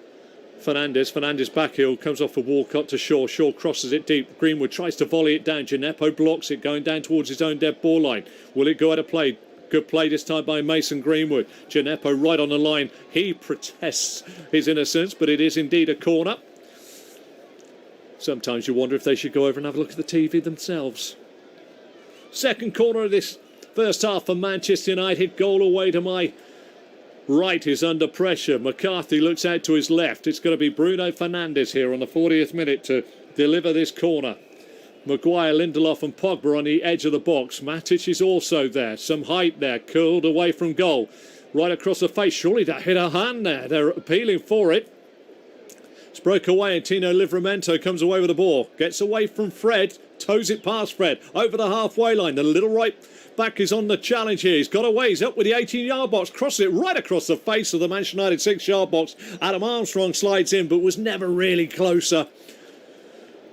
Fernandes. Fernandes backheel comes off for Walcott to Shaw. Shaw crosses it deep. Greenwood tries to volley it down. Gineppo blocks it, going down towards his own dead ball line. Will it go out of play? Good play this time by Mason Greenwood. Gineppo right on the line. He protests his innocence, but it is indeed a corner. Sometimes you wonder if they should go over and have a look at the TV themselves. Second corner of this first half for Manchester United. Goal away to my right is under pressure. McCarthy looks out to his left. It's going to be Bruno Fernandes here on the 40th minute to deliver this corner. Maguire, Lindelof and Pogba on the edge of the box. Matic is also there. Some height there. Curled away from goal. Right across the face. Surely that hit a hand there. They're appealing for it. It's broke away and Tino Livramento comes away with the ball. Gets away from Fred. toes it past Fred, over the halfway line. The little right back is on the challenge here. He's got away. He's up with the 18-yard box. Crosses it right across the face of the Manchester United 6-yard box. Adam Armstrong slides in, but was never really closer.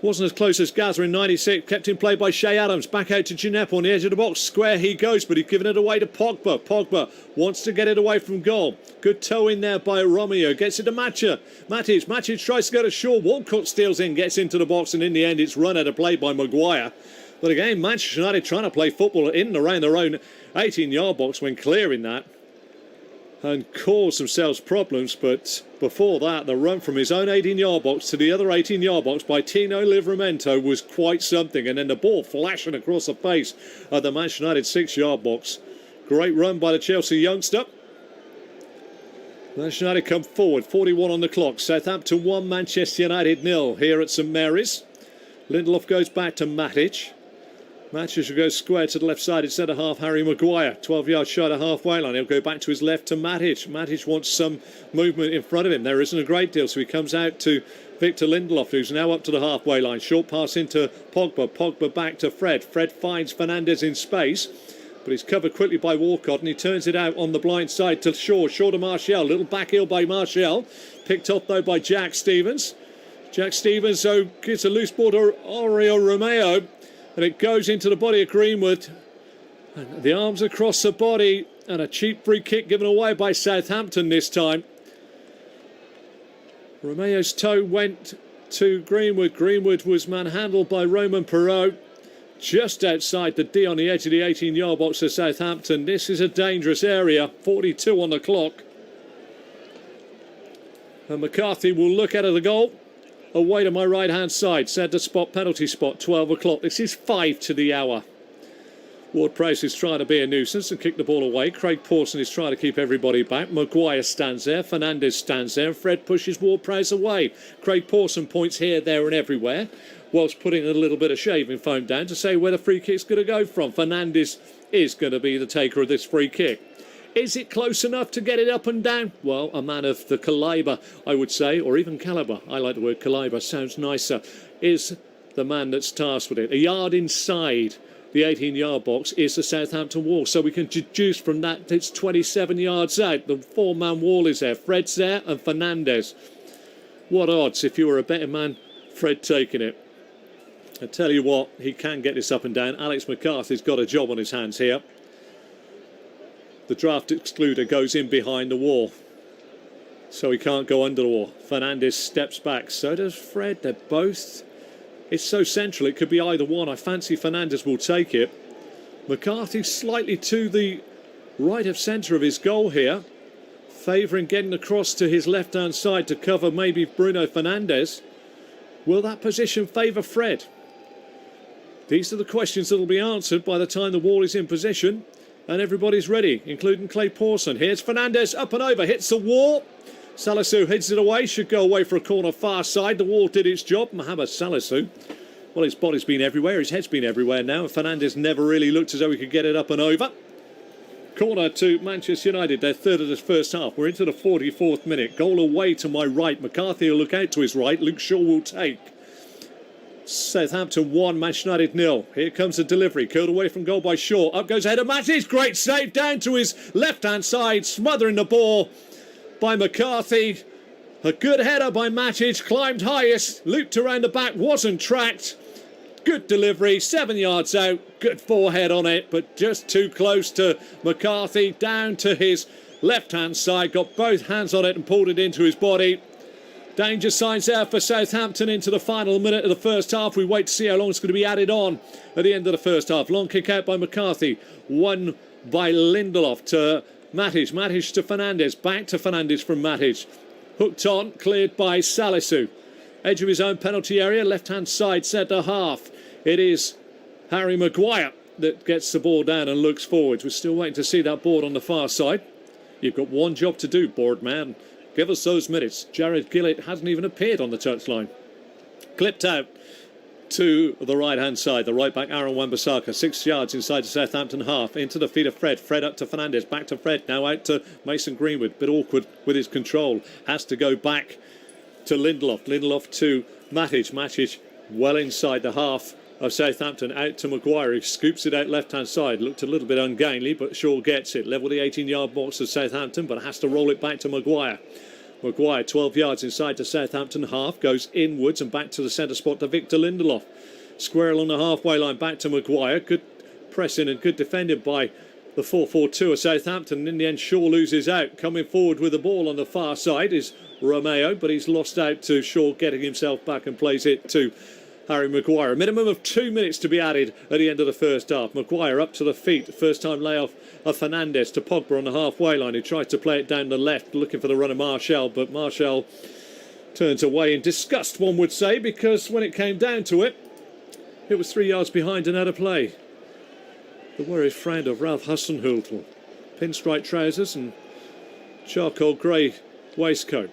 Wasn't as close as Gazza in 96. Kept in play by Shea Adams. Back out to Gineppo on the edge of the box. Square he goes, but he's given it away to Pogba. Pogba wants to get it away from goal. Good toe in there by Romeo. Gets it to Matic. Matic tries to go to Shaw. Walcott steals in, gets into the box, and in the end it's run out of play by Maguire. But again, Manchester United trying to play football in and around their own 18-yard box when clearing that, and caused themselves problems. But before that, the run from his own 18-yard box to the other 18-yard box by Tino Livramento was quite something. And then the ball flashing across the face of the Manchester United 6-yard box. Great run by the Chelsea youngster. Manchester United come forward, 41 on the clock. Southampton 1, Manchester United 0 here at St Mary's. Lindelof goes back to Matic. Matic will go square to the left-sided centre-half, Harry Maguire. 12 yards shy of halfway line. He'll go back to his left to Matic. Matic wants some movement in front of him. There isn't a great deal, so he comes out to Victor Lindelof, who's now up to the halfway line. Short pass into Pogba. Pogba back to Fred. Fred finds Fernandes in space, but he's covered quickly by Walcott, and he turns it out on the blind side to Shaw. Shaw to Martial. Little back heel by Martial. Picked off, though, by Jack Stevens. Jack Stevens, so gets a loose ball to Oriol Romeo. And it goes into the body of Greenwood. And the arms across the body. And a cheap free kick given away by Southampton this time. Romeo's toe went to Greenwood. Greenwood was manhandled by Roman Perrault. Just outside the D on the edge of the 18-yard box of Southampton. This is a dangerous area. 42 on the clock. And McCarthy will look out of the goal. Away to my right-hand side, centre spot, penalty spot, 12 o'clock. This is 5 to the hour. Ward-Prowse is trying to be a nuisance and kick the ball away. Craig Pawson is trying to keep everybody back. Maguire stands there. Fernandes stands there. Fred pushes Ward-Prowse away. Craig Pawson points here, there and everywhere, whilst putting a little bit of shaving foam down to say where the free kick's going to go from. Fernandes is going to be the taker of this free kick. Is it close enough to get it up and down? Well, a man of the calibre, I would say, or even calibre. I like the word calibre, sounds nicer. Is the man that's tasked with it. A yard inside the 18-yard box is the Southampton wall. So we can deduce from that it's 27 yards out. The four-man wall is there. Fred's there and Fernandes. What odds if you were a betting man? Fred taking it. I tell you what, he can get this up and down. Alex McCarthy's got a job on his hands here. The draft excluder goes in behind the wall, so he can't go under the wall. Fernandes steps back. So does Fred. They're both... It's so central, it could be either one. I fancy Fernandes will take it. McCarthy slightly to the right of centre of his goal here, favouring getting across to his left-hand side to cover maybe Bruno Fernandes. Will that position favour Fred? These are the questions that will be answered by the time the wall is in position. And everybody's ready, including Clay Pawson. Here's Fernandes, up and over, hits the wall. Salisu heads it away, should go away for a corner far side. The wall did its job. Mohamed Salisu, well, his body's been everywhere, his head's been everywhere now. And Fernandes never really looked as though he could get it up and over. Corner to Manchester United, their third of this first half. We're into the 44th minute. Goal away to my right. McCarthy will look out to his right. Luke Shaw will take. Southampton 1, Manchester United 0. Here comes the delivery, curled away from goal by Shaw. Up goes ahead of Matic. Great save down to his left-hand side, smothering the ball by McCarthy. A good header by Matic, climbed highest, looped around the back, wasn't tracked. Good delivery, 7 yards out, good forehead on it, but just too close to McCarthy, down to his left-hand side, got both hands on it and pulled it into his body. Danger signs there for Southampton into the final minute of the first half. We wait to see how long it's going to be added on at the end of the first half. Long kick out by McCarthy. Won by Lindelof to Matic. Matic to Fernandes. Back to Fernandes from Matic. Hooked on. Cleared by Salisu. Edge of his own penalty area. Left-hand side centre half. It is Harry Maguire that gets the ball down and looks forwards. We're still waiting to see that board on the far side. You've got one job to do, board man. Give us those minutes. Jared Gillett hasn't even appeared on the touchline. Clipped out to the right-hand side. The right-back, Aaron Wan-Bissaka. 6 yards inside the Southampton half. Into the feet of Fred. Fred up to Fernandes. Back to Fred. Now out to Mason Greenwood. Bit awkward with his control. Has to go back to Lindelof. Lindelof to Matic. Matic well inside the half of Southampton. Out to Maguire, who scoops it out left-hand side. Looked a little bit ungainly, but Shaw gets it. Level the 18-yard box of Southampton, but has to roll it back to Maguire. Maguire, 12 yards inside to Southampton half, goes inwards and back to the centre spot to Victor Lindelof. Square along the halfway line, back to Maguire. Good pressing and good defending by the 4-4-2 of Southampton. In the end, Shaw loses out. Coming forward with the ball on the far side is Romeo, but he's lost out to Shaw, getting himself back and plays it to Harry Maguire. A minimum of 2 minutes to be added at the end of the first half. Maguire up to the feet. First time layoff of Fernandes to Pogba on the halfway line. He tried to play it down the left, looking for the run of Martial, but Martial turns away in disgust, one would say, because when it came down to it, it was 3 yards behind and out of play. The worried frown of Ralph Hasenhüttl. Pinstripe trousers and charcoal grey waistcoat,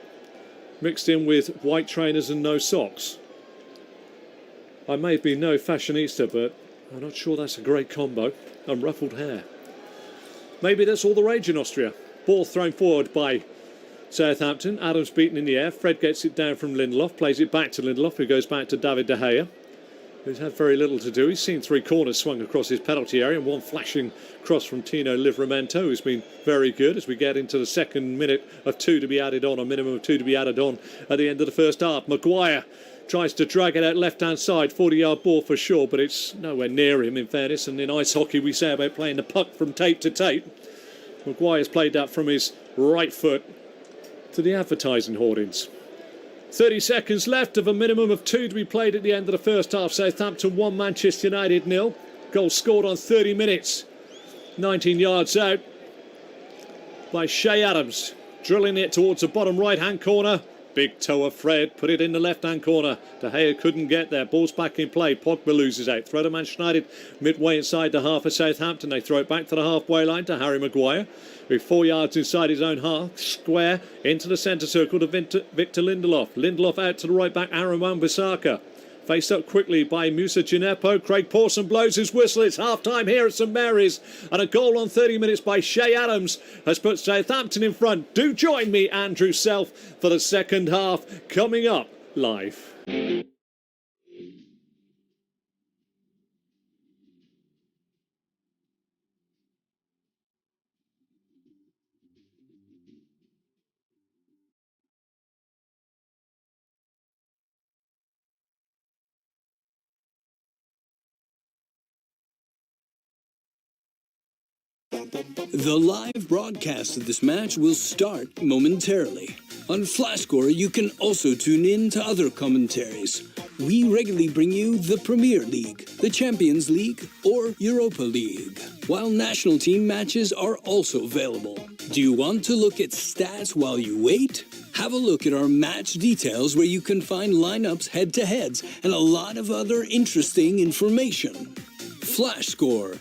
mixed in with white trainers and no socks. I may be no fashionista, but I'm not sure that's a great combo. And ruffled hair. Maybe that's all the rage in Austria. Ball thrown forward by Southampton. Adams beaten in the air. Fred gets it down from Lindelof. Plays it back to Lindelof, who goes back to David De Gea, who's had very little to do. He's seen 3 corners swung across his penalty area and one flashing cross from Tino Livramento, who's been very good as we get into the second minute of 2 to be added on, a minimum of 2 to be added on at the end of the first half. Maguire tries to drag it out left-hand side, 40-yard ball for sure, but it's nowhere near him, in fairness. And in ice hockey, we say about playing the puck from tape to tape. Maguire's played that from his right foot to the advertising hoardings. 30 seconds left of a minimum of 2 to be played at the end of the first half. Southampton 1, Manchester United 0. Goal scored on 30 minutes. 19 yards out by Shea Adams. Drilling it towards the bottom right-hand corner. Big toe of Fred, put it in the left-hand corner. De Gea couldn't get there. Ball's back in play. Pogba loses out. Throw to Manchester United midway inside the half of Southampton. They throw it back to the halfway line to Harry Maguire, with 4 yards inside his own half. Square into the centre circle to Victor Lindelof. Lindelof out to the right back, Aaron Wan-Bissaka. Faced up quickly by Musa Gineppo. Craig Pawson blows his whistle. It's half-time here at St Mary's. And a goal on 30 minutes by Shea Adams has put Southampton in front. Do join me, Andrew Self, for the second half coming up live. The live broadcast of this match will start momentarily. On FlashScore, you can also tune in to other commentaries. We regularly bring you the Premier League, the Champions League, or Europa League, while national team matches are also available. Do you want to look at stats while you wait? Have a look at our match details where you can find lineups, head-to-heads, and a lot of other interesting information. FlashScore.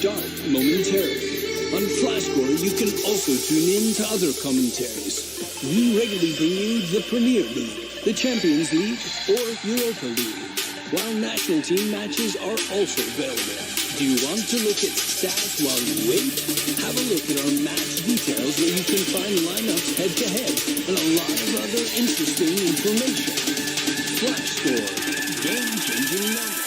start momentarily. On Flashscore, you can also tune in to other commentaries. We regularly bring you the Premier League, the Champions League, or Europa League, while national team matches are also available. Do you want to look at stats while you wait? Have a look at our match details where you can find lineups head-to-head and a lot of other interesting information. Flashscore, game-changing numbers.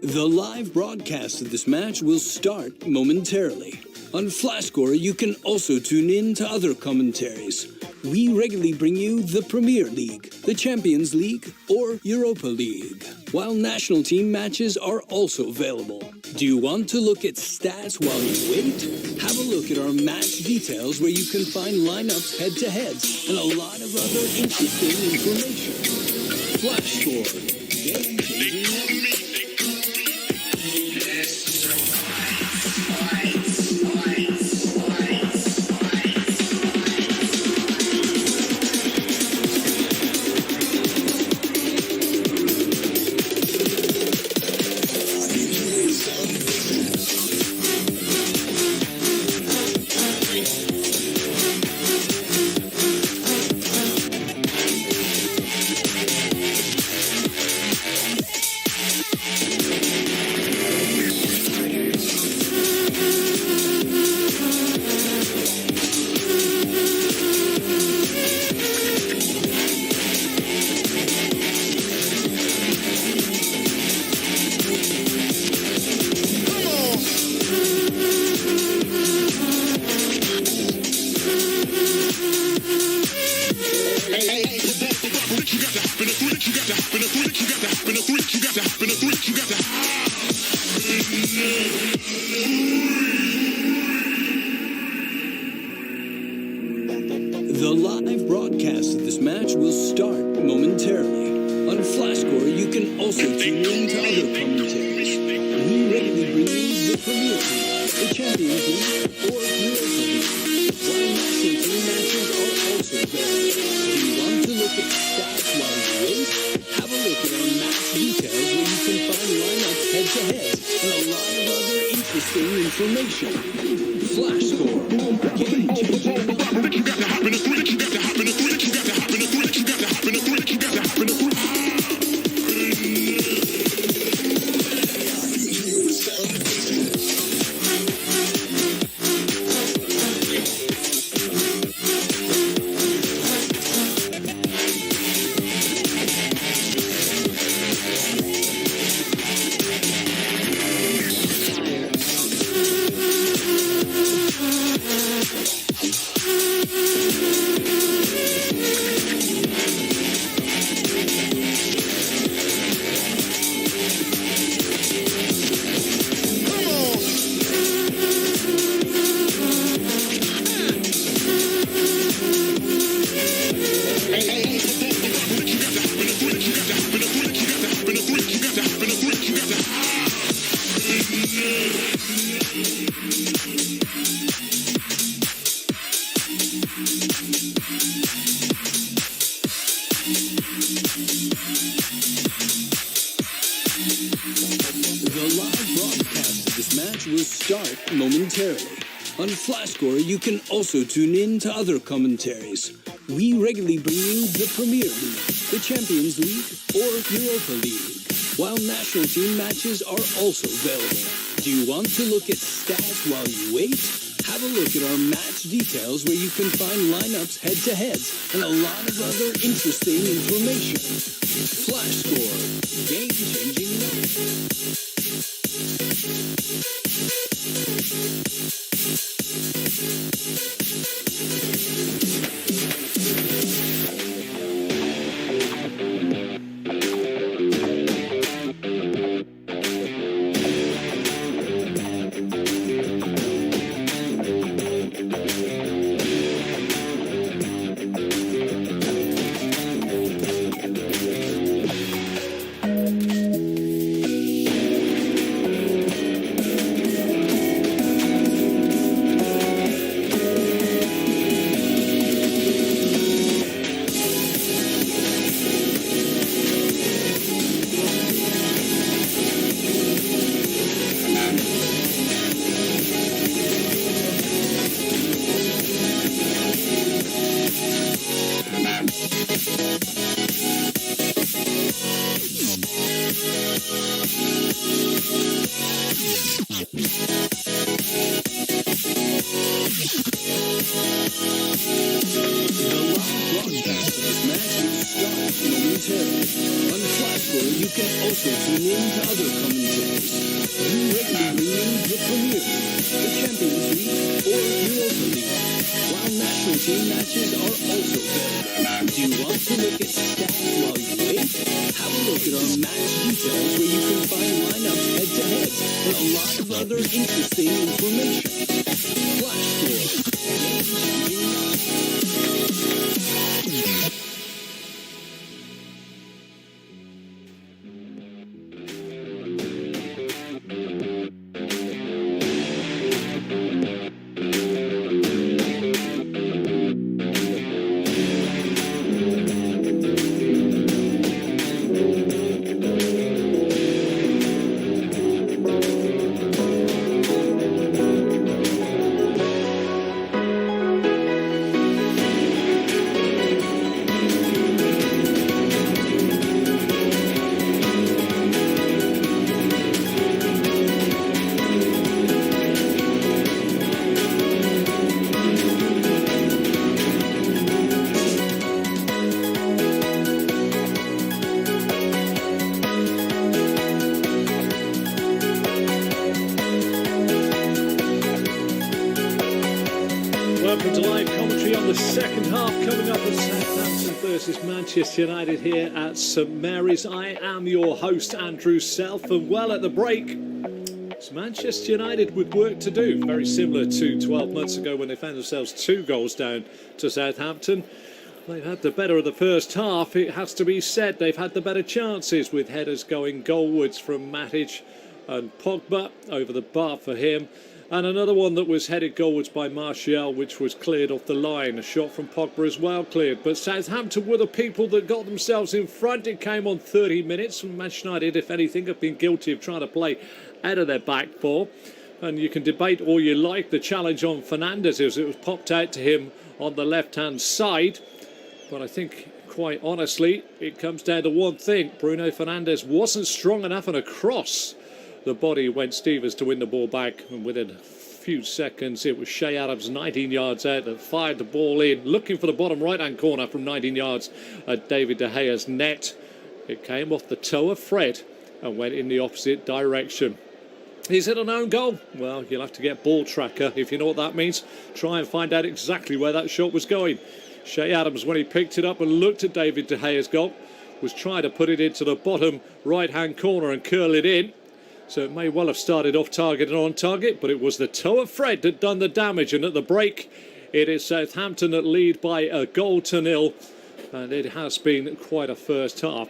The live broadcast of this match will start momentarily. On Flashscore, you can also tune in to other commentaries. We regularly bring you the Premier League, the Champions League, or Europa League, while national team matches are also available. Do you want to look at stats while you wait? Have a look at our match details where you can find lineups head-to-head and a lot of other interesting information. Flashscore, game-changing numbers. The live broadcast of this match will start momentarily. On Flashscore, you can also tune in to other commentaries. We regularly bring you the Premier League, the Champions League, or Europa League, while national team matches are also available. Do you want to look at stats while you wait? Have a look at our match details where you can find lineups head-to-head and a lot of other interesting information. Flashscore, game-changing numbers. Will start momentarily. On Flashscore, you can also tune in to other commentaries. we regularly bring you the Premier League, the Champions League, or Europa League, while national team matches are also available. Do you want to look at stats while you wait? Have a look at our match details where you can find lineups, head-to-heads, and a lot of other interesting information. Flash Score, game-changing news. Manchester United here at St Mary's. I am your host, Andrew Self, and well, at the break, it's Manchester United with work to do. Very similar to 12 months ago when they found themselves 2 goals down to Southampton. They've had the better of the first half. It has to be said they've had the better chances, with headers going goalwards from Matic and Pogba, over the bar for him. And another one that was headed goalwards by Martial, which was cleared off the line. A shot from Pogba as well cleared. But Southampton were the people that got themselves in front. It came on 30 minutes. Manchester United, if anything, have been guilty of trying to play out of their back four. And you can debate all you like the challenge on Fernandes as it was popped out to him on the left-hand side. But I think, quite honestly, it comes down to one thing. Bruno Fernandes wasn't strong enough, and across the body went Stevens to win the ball back, and within a few seconds it was Shea Adams 19 yards out that fired the ball in, looking for the bottom right hand corner from 19 yards at David De Gea's net. It came off the toe of Fred and went in the opposite direction. Is it an own goal? Well, you'll have to get ball tracker if you know what that means. Try and find out exactly where that shot was going. Shea Adams, when he picked it up and looked at David De Gea's goal, was trying to put it into the bottom right hand corner and curl it in. So it may well have started off target and on target, but it was the toe of Fred that done the damage. And at the break, it is Southampton that lead by a 1-0, and it has been quite a first half.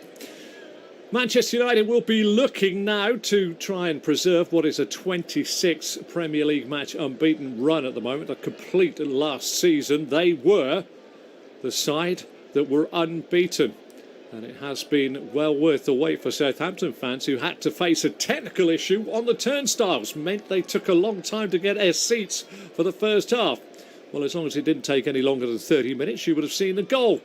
Manchester United will be looking now to try and preserve what is a 26 Premier League match unbeaten run at the moment, a complete last season. They were the side that were unbeaten. And it has been well worth the wait for Southampton fans, who had to face a technical issue on the turnstiles. Meant they took a long time to get their seats for the first half. Well, as long as it didn't take any longer than 30 minutes, you would have seen the goal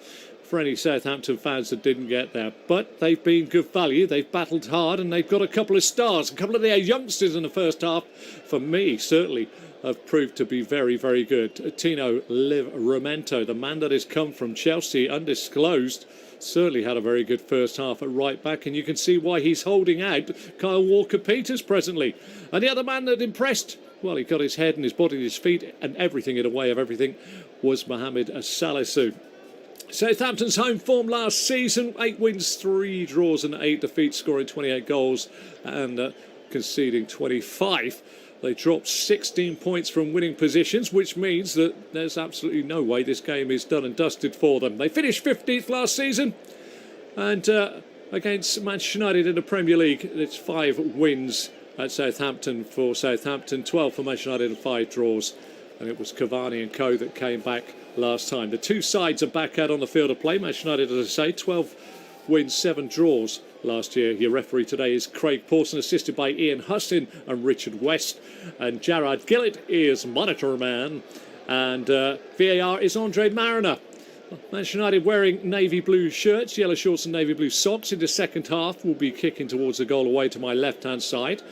for any Southampton fans that didn't get there. But they've been good value. They've battled hard and they've got a couple of stars. A couple of their youngsters in the first half, for me, certainly have proved to be very, very good. Tino Livramento, the man that has come from Chelsea, undisclosed, certainly had a very good first half at right back, and you can see why he's holding out Kyle Walker-Peters presently. And the other man that impressed, well, he got his head and his body and his feet and everything in a way of everything, was Mohamed Salisu. Southampton's home form last season, 8 wins, 3 draws and 8 defeats, scoring 28 goals and conceding 25. They dropped 16 points from winning positions, which means that there's absolutely no way this game is done and dusted for them. They finished 15th last season, and against Manchester United in the Premier League, it's 5 wins at Southampton for Southampton, 12 for Manchester United and 5 draws. And it was Cavani and co that came back last time. The two sides are back out on the field of play. Manchester United, as I say, 12 wins, 7 draws last year. Your referee today is Craig Pawson, assisted by Ian Hussin and Richard West. And Gerard Gillett is monitor man. And VAR is Andre Mariner. Manchester United wearing navy blue shirts, yellow shorts and navy blue socks. In the second half, will be kicking towards the goal away to my left-hand side.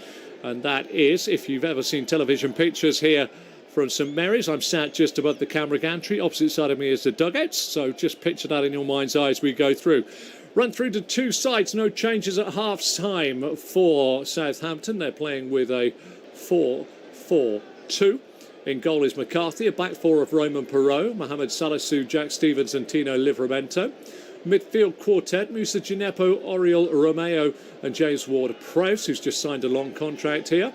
And that is, if you've ever seen television pictures here from St Mary's, I'm sat just above the camera gantry. Opposite side of me is the dugouts, so just picture that in your mind's eye as we go through. Run through to two sides, no changes at half-time for Southampton. They're playing with a 4-4-2. In goal is McCarthy, a back four of Roman Perot, Mohamed Salisu, Jack Stevens and Tino Livramento. Midfield quartet, Musa Gineppo, Oriol Romeo and James Ward-Prowse, who's just signed a long contract here.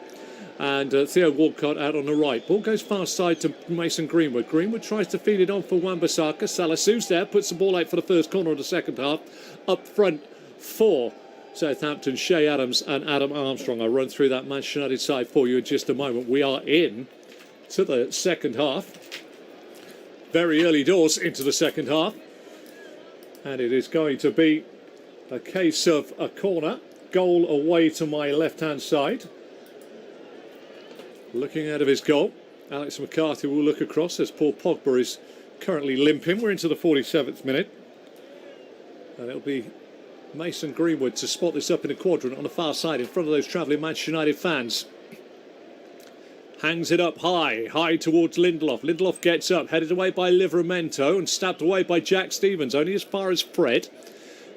And Theo Walcott out on the right. Ball goes far side to Mason Greenwood. Greenwood tries to feed it on for Wan-Bissaka. Salisu's there, puts the ball out for the first corner of the second half. Up front for Southampton, Shea Adams and Adam Armstrong. I'll run through that Manchester United side for you in just a moment. We are in to the second half. Very early doors into the second half. And it is going to be a case of a corner. Goal away to my left-hand side. Looking out of his goal, Alex McCarthy will look across as Paul Pogba is currently limping. We're into the 47th minute. And it'll be Mason Greenwood to spot this up in a quadrant on the far side in front of those travelling Manchester United fans. Hangs it up high towards Lindelof. Lindelof gets up, headed away by Livramento and stabbed away by Jack Stevens, only as far as Fred.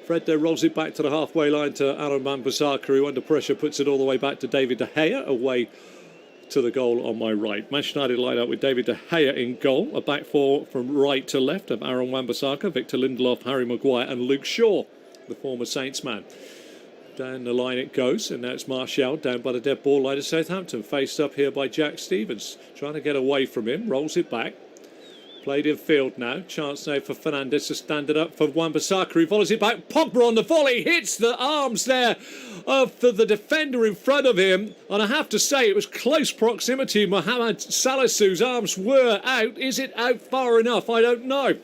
Fred there rolls it back to the halfway line to Aaron Wan-Bissaka, who under pressure puts it all the way back to David De Gea, away to the goal on my right. Manchester United line up with David De Gea in goal. A back four from right to left of Aaron Wan-Bissaka, Victor Lindelof, Harry Maguire and Luke Shaw, the former Saints man. Down the line it goes, and now it's Martial down by the dead ball line of Southampton, faced up here by Jack Stevens, trying to get away from him, rolls it back. Played in field now. Chance now for Fernandes to stand it up for Wan-Bissaka, who follows it back. Pogba on the volley, hits the arms there of the defender in front of him. And I have to say, it was close proximity. Mohamed Salisu's arms were out. Is it out far enough? I don't know.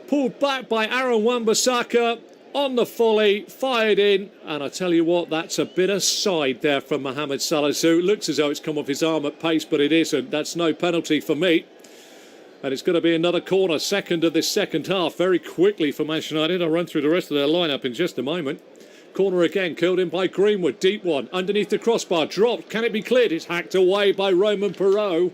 Pulled back by Aaron Wan-Bissaka on the volley, fired in. And I tell you what, that's a bit of side there from Mohamed Salisu. It looks as though it's come off his arm at pace, but it isn't. That's no penalty for me. And it's going to be another corner, second of this second half, very quickly for Manchester United. I'll run through the rest of their lineup in just a moment. Corner again, curled in by Greenwood, deep one, underneath the crossbar, dropped. Can it be cleared? It's hacked away by Roman Perot.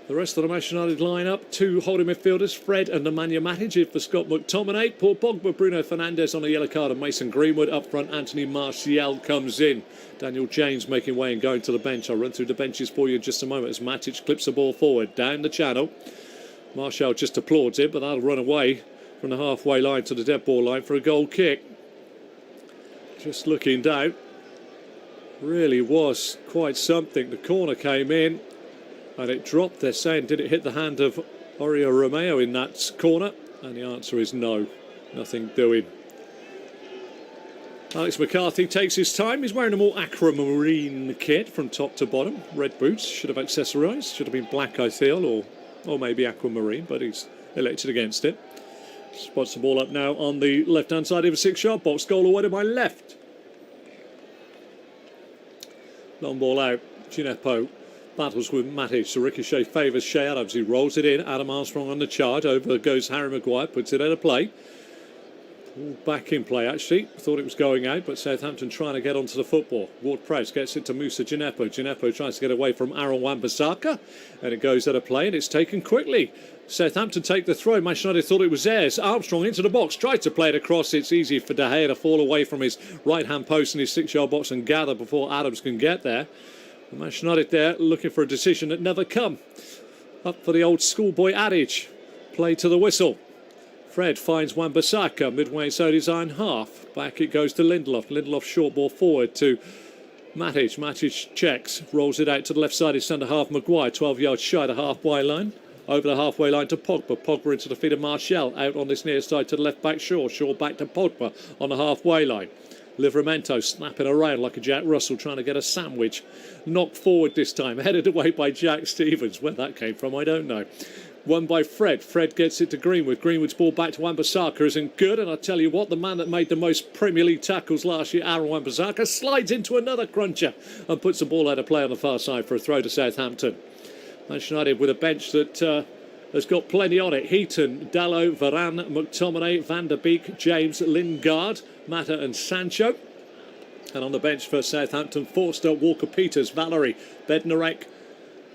The rest of the Manchester United lineup, two holding midfielders, Fred and Nemanja Matic for Scott McTominay. Paul Pogba, Bruno Fernandes on a yellow card, and Mason Greenwood. Up front, Anthony Martial comes in. Daniel James making way and going to the bench. I'll run through the benches for you in just a moment as Matic clips the ball forward, down the channel. Martial just applauds it, but that'll run away from the halfway line to the dead ball line for a goal kick. Just looking down, really was quite something. The corner came in and it dropped. They're saying, did it hit the hand of Oriol Romeo in that corner? And the answer is no, nothing doing. Alex McCarthy takes his time. He's wearing a more aquamarine kit from top to bottom. Red boots, should have accessorised, should have been black, I feel, or maybe aquamarine, but he's elected against it. Spots the ball up now on the left-hand side of a 6-yard box. Goal away to my left. Long ball out. Gineppo Battles with Matic. The ricochet favours Shea Adams. He rolls it in. Adam Armstrong on the charge. Over goes Harry Maguire. Puts it out of play. Back in play, actually. Thought it was going out, but Southampton trying to get onto the football. Ward-Prowse gets it to Moussa Djenepo. Djenepo tries to get away from Aaron Wan-Bissaka, and it goes out of play, and it's taken quickly. Southampton take the throw. Manchester United thought it was theirs. Armstrong into the box, tried to play it across. It's easy for De Gea to fall away from his right-hand post in his 6-yard box and gather before Adams can get there. And Manchester United there looking for a decision that never come. Up for the old schoolboy adage. Play to the whistle. Fred finds Wan-Bissaka midway inside his own half. Back it goes to Lindelof. Lindelof short ball forward to Matic. Matic checks, rolls it out to the left side. His centre half Maguire, 12 yards shy of the halfway line. Over the halfway line to Pogba. Pogba into the feet of Martial. Out on this near side to the left back Shaw. Shaw back to Pogba on the halfway line. Livramento snapping around like a Jack Russell trying to get a sandwich. Knocked forward this time. Headed away by Jack Stevens. Where that came from, I don't know. Won by Fred. Fred gets it to Greenwood. Greenwood's ball back to Wan-Bissaka isn't good. And I tell you what, the man that made the most Premier League tackles last year, Aaron Wan-Bissaka, slides into another cruncher and puts the ball out of play on the far side for a throw to Southampton. Manchester United with a bench that has got plenty on it. Heaton, Dalot, Varane, McTominay, Van der Beek, James, Lingard, Mata and Sancho. And on the bench for Southampton, Forster, Walker-Peters, Valerie, Bednarek,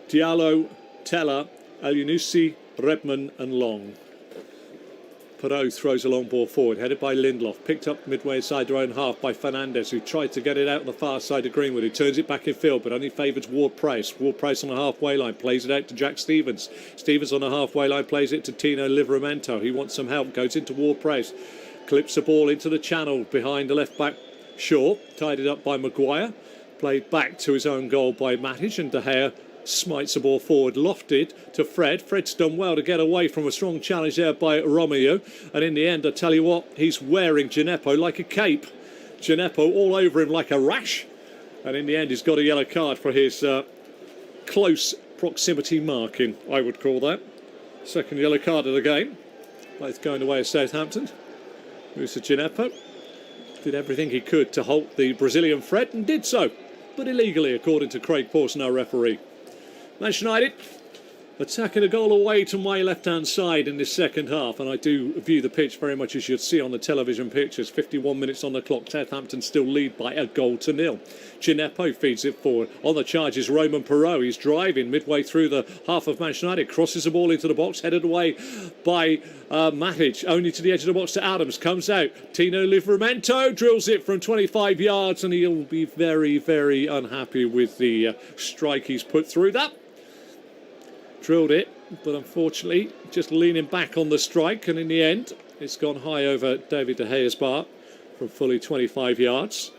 Diallo, Teller, El-Yunusi, Redman and Long. Perot throws a long ball forward, headed by Lindelof, picked up midway inside their own half by Fernandes, who tried to get it out on the far side of Greenwood. He turns it back in field, but only favours Ward-Prowse. Ward-Prowse on the halfway line, plays it out to Jack Stevens. Stevens on the halfway line, plays it to Tino Livramento. He wants some help, goes into Ward-Prowse, clips the ball into the channel behind the left back Shaw, tied it up by Maguire, played back to his own goal by Matic, and De Gea smites the ball forward, lofted to Fred. Fred's done well to get away from a strong challenge there by Romeo. And in the end, I tell you what, he's wearing Djenepo like a cape. Djenepo all over him like a rash. And in the end, he's got a yellow card for his close proximity marking, I would call that. Second yellow card of the game. Both going away at Southampton. Moussa Djenepo did everything he could to halt the Brazilian Fred and did so, but illegally, according to Craig Pawson, our referee. Manchester United attacking a goal away to my left-hand side in this second half, and I do view the pitch very much as you'd see on the television pictures. 51 minutes on the clock. Southampton still lead by 1-0. Djenepo feeds it forward. On the charge is Roman Perot. He's driving midway through the half of Manchester United. Crosses the ball into the box, headed away by Matic. Only to the edge of the box to Adams. Comes out. Tino Livramento drills it from 25 yards, and he'll be very, very unhappy with the strike he's put through that. Drilled it, but unfortunately just leaning back on the strike, and in the end it's gone high over David De Gea's bar from fully 25 yards.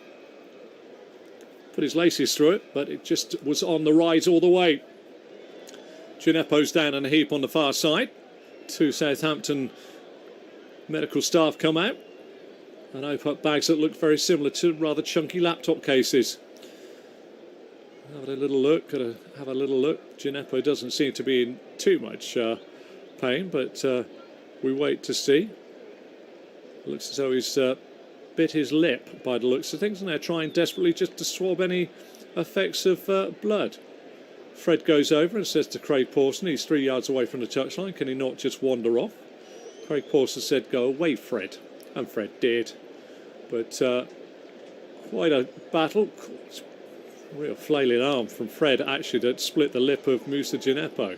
Put his laces through it, but it just was on the rise all the way. Djenepo's down in a heap on the far side. Two Southampton medical staff come out and open up bags that look very similar to rather chunky laptop cases. Have a little look. Have a little look. Djenepo doesn't seem to be in too much pain, but we wait to see. Looks as though he's bit his lip by the looks of things, and they're trying desperately just to swab any effects of blood. Fred goes over and says to Craig Pawson, he's 3 yards away from the touchline, can he not just wander off? Craig Pawson said, go away, Fred. And Fred did. But quite a battle. Real flailing arm from Fred, actually, that split the lip of Moussa Djenepo.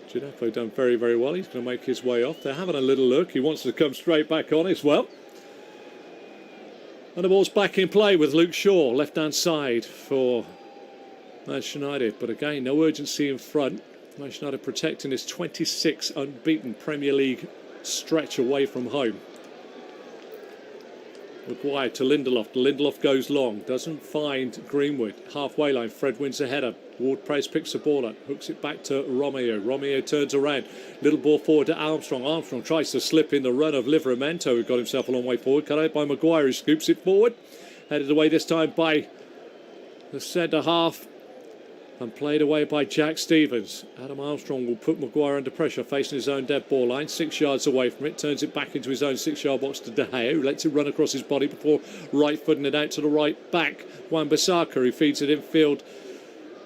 Djenepo done very, very well. He's going to make his way off. They're having a little look. He wants to come straight back on as well. And the ball's back in play with Luke Shaw, left-hand side for Manchester United. But again, no urgency in front. Manchester United protecting this 26 unbeaten Premier League stretch away from home. Maguire to Lindelof. Lindelof goes long. Doesn't find Greenwood. Halfway line. Fred wins a header. Ward-Prowse picks the ball up. Hooks it back to Romeo. Romeo turns around. Little ball forward to Armstrong. Armstrong tries to slip in the run of Livramento, who got himself a long way forward. Cut out by Maguire, who scoops it forward. Headed away this time by the centre half. And played away by Jack Stevens. Adam Armstrong will put Maguire under pressure, facing his own dead ball line. 6 yards away from it. Turns it back into his own 6-yard box to De Gea, who lets it run across his body before right-footing it out to the right back. Wan-Bissaka, who feeds it in field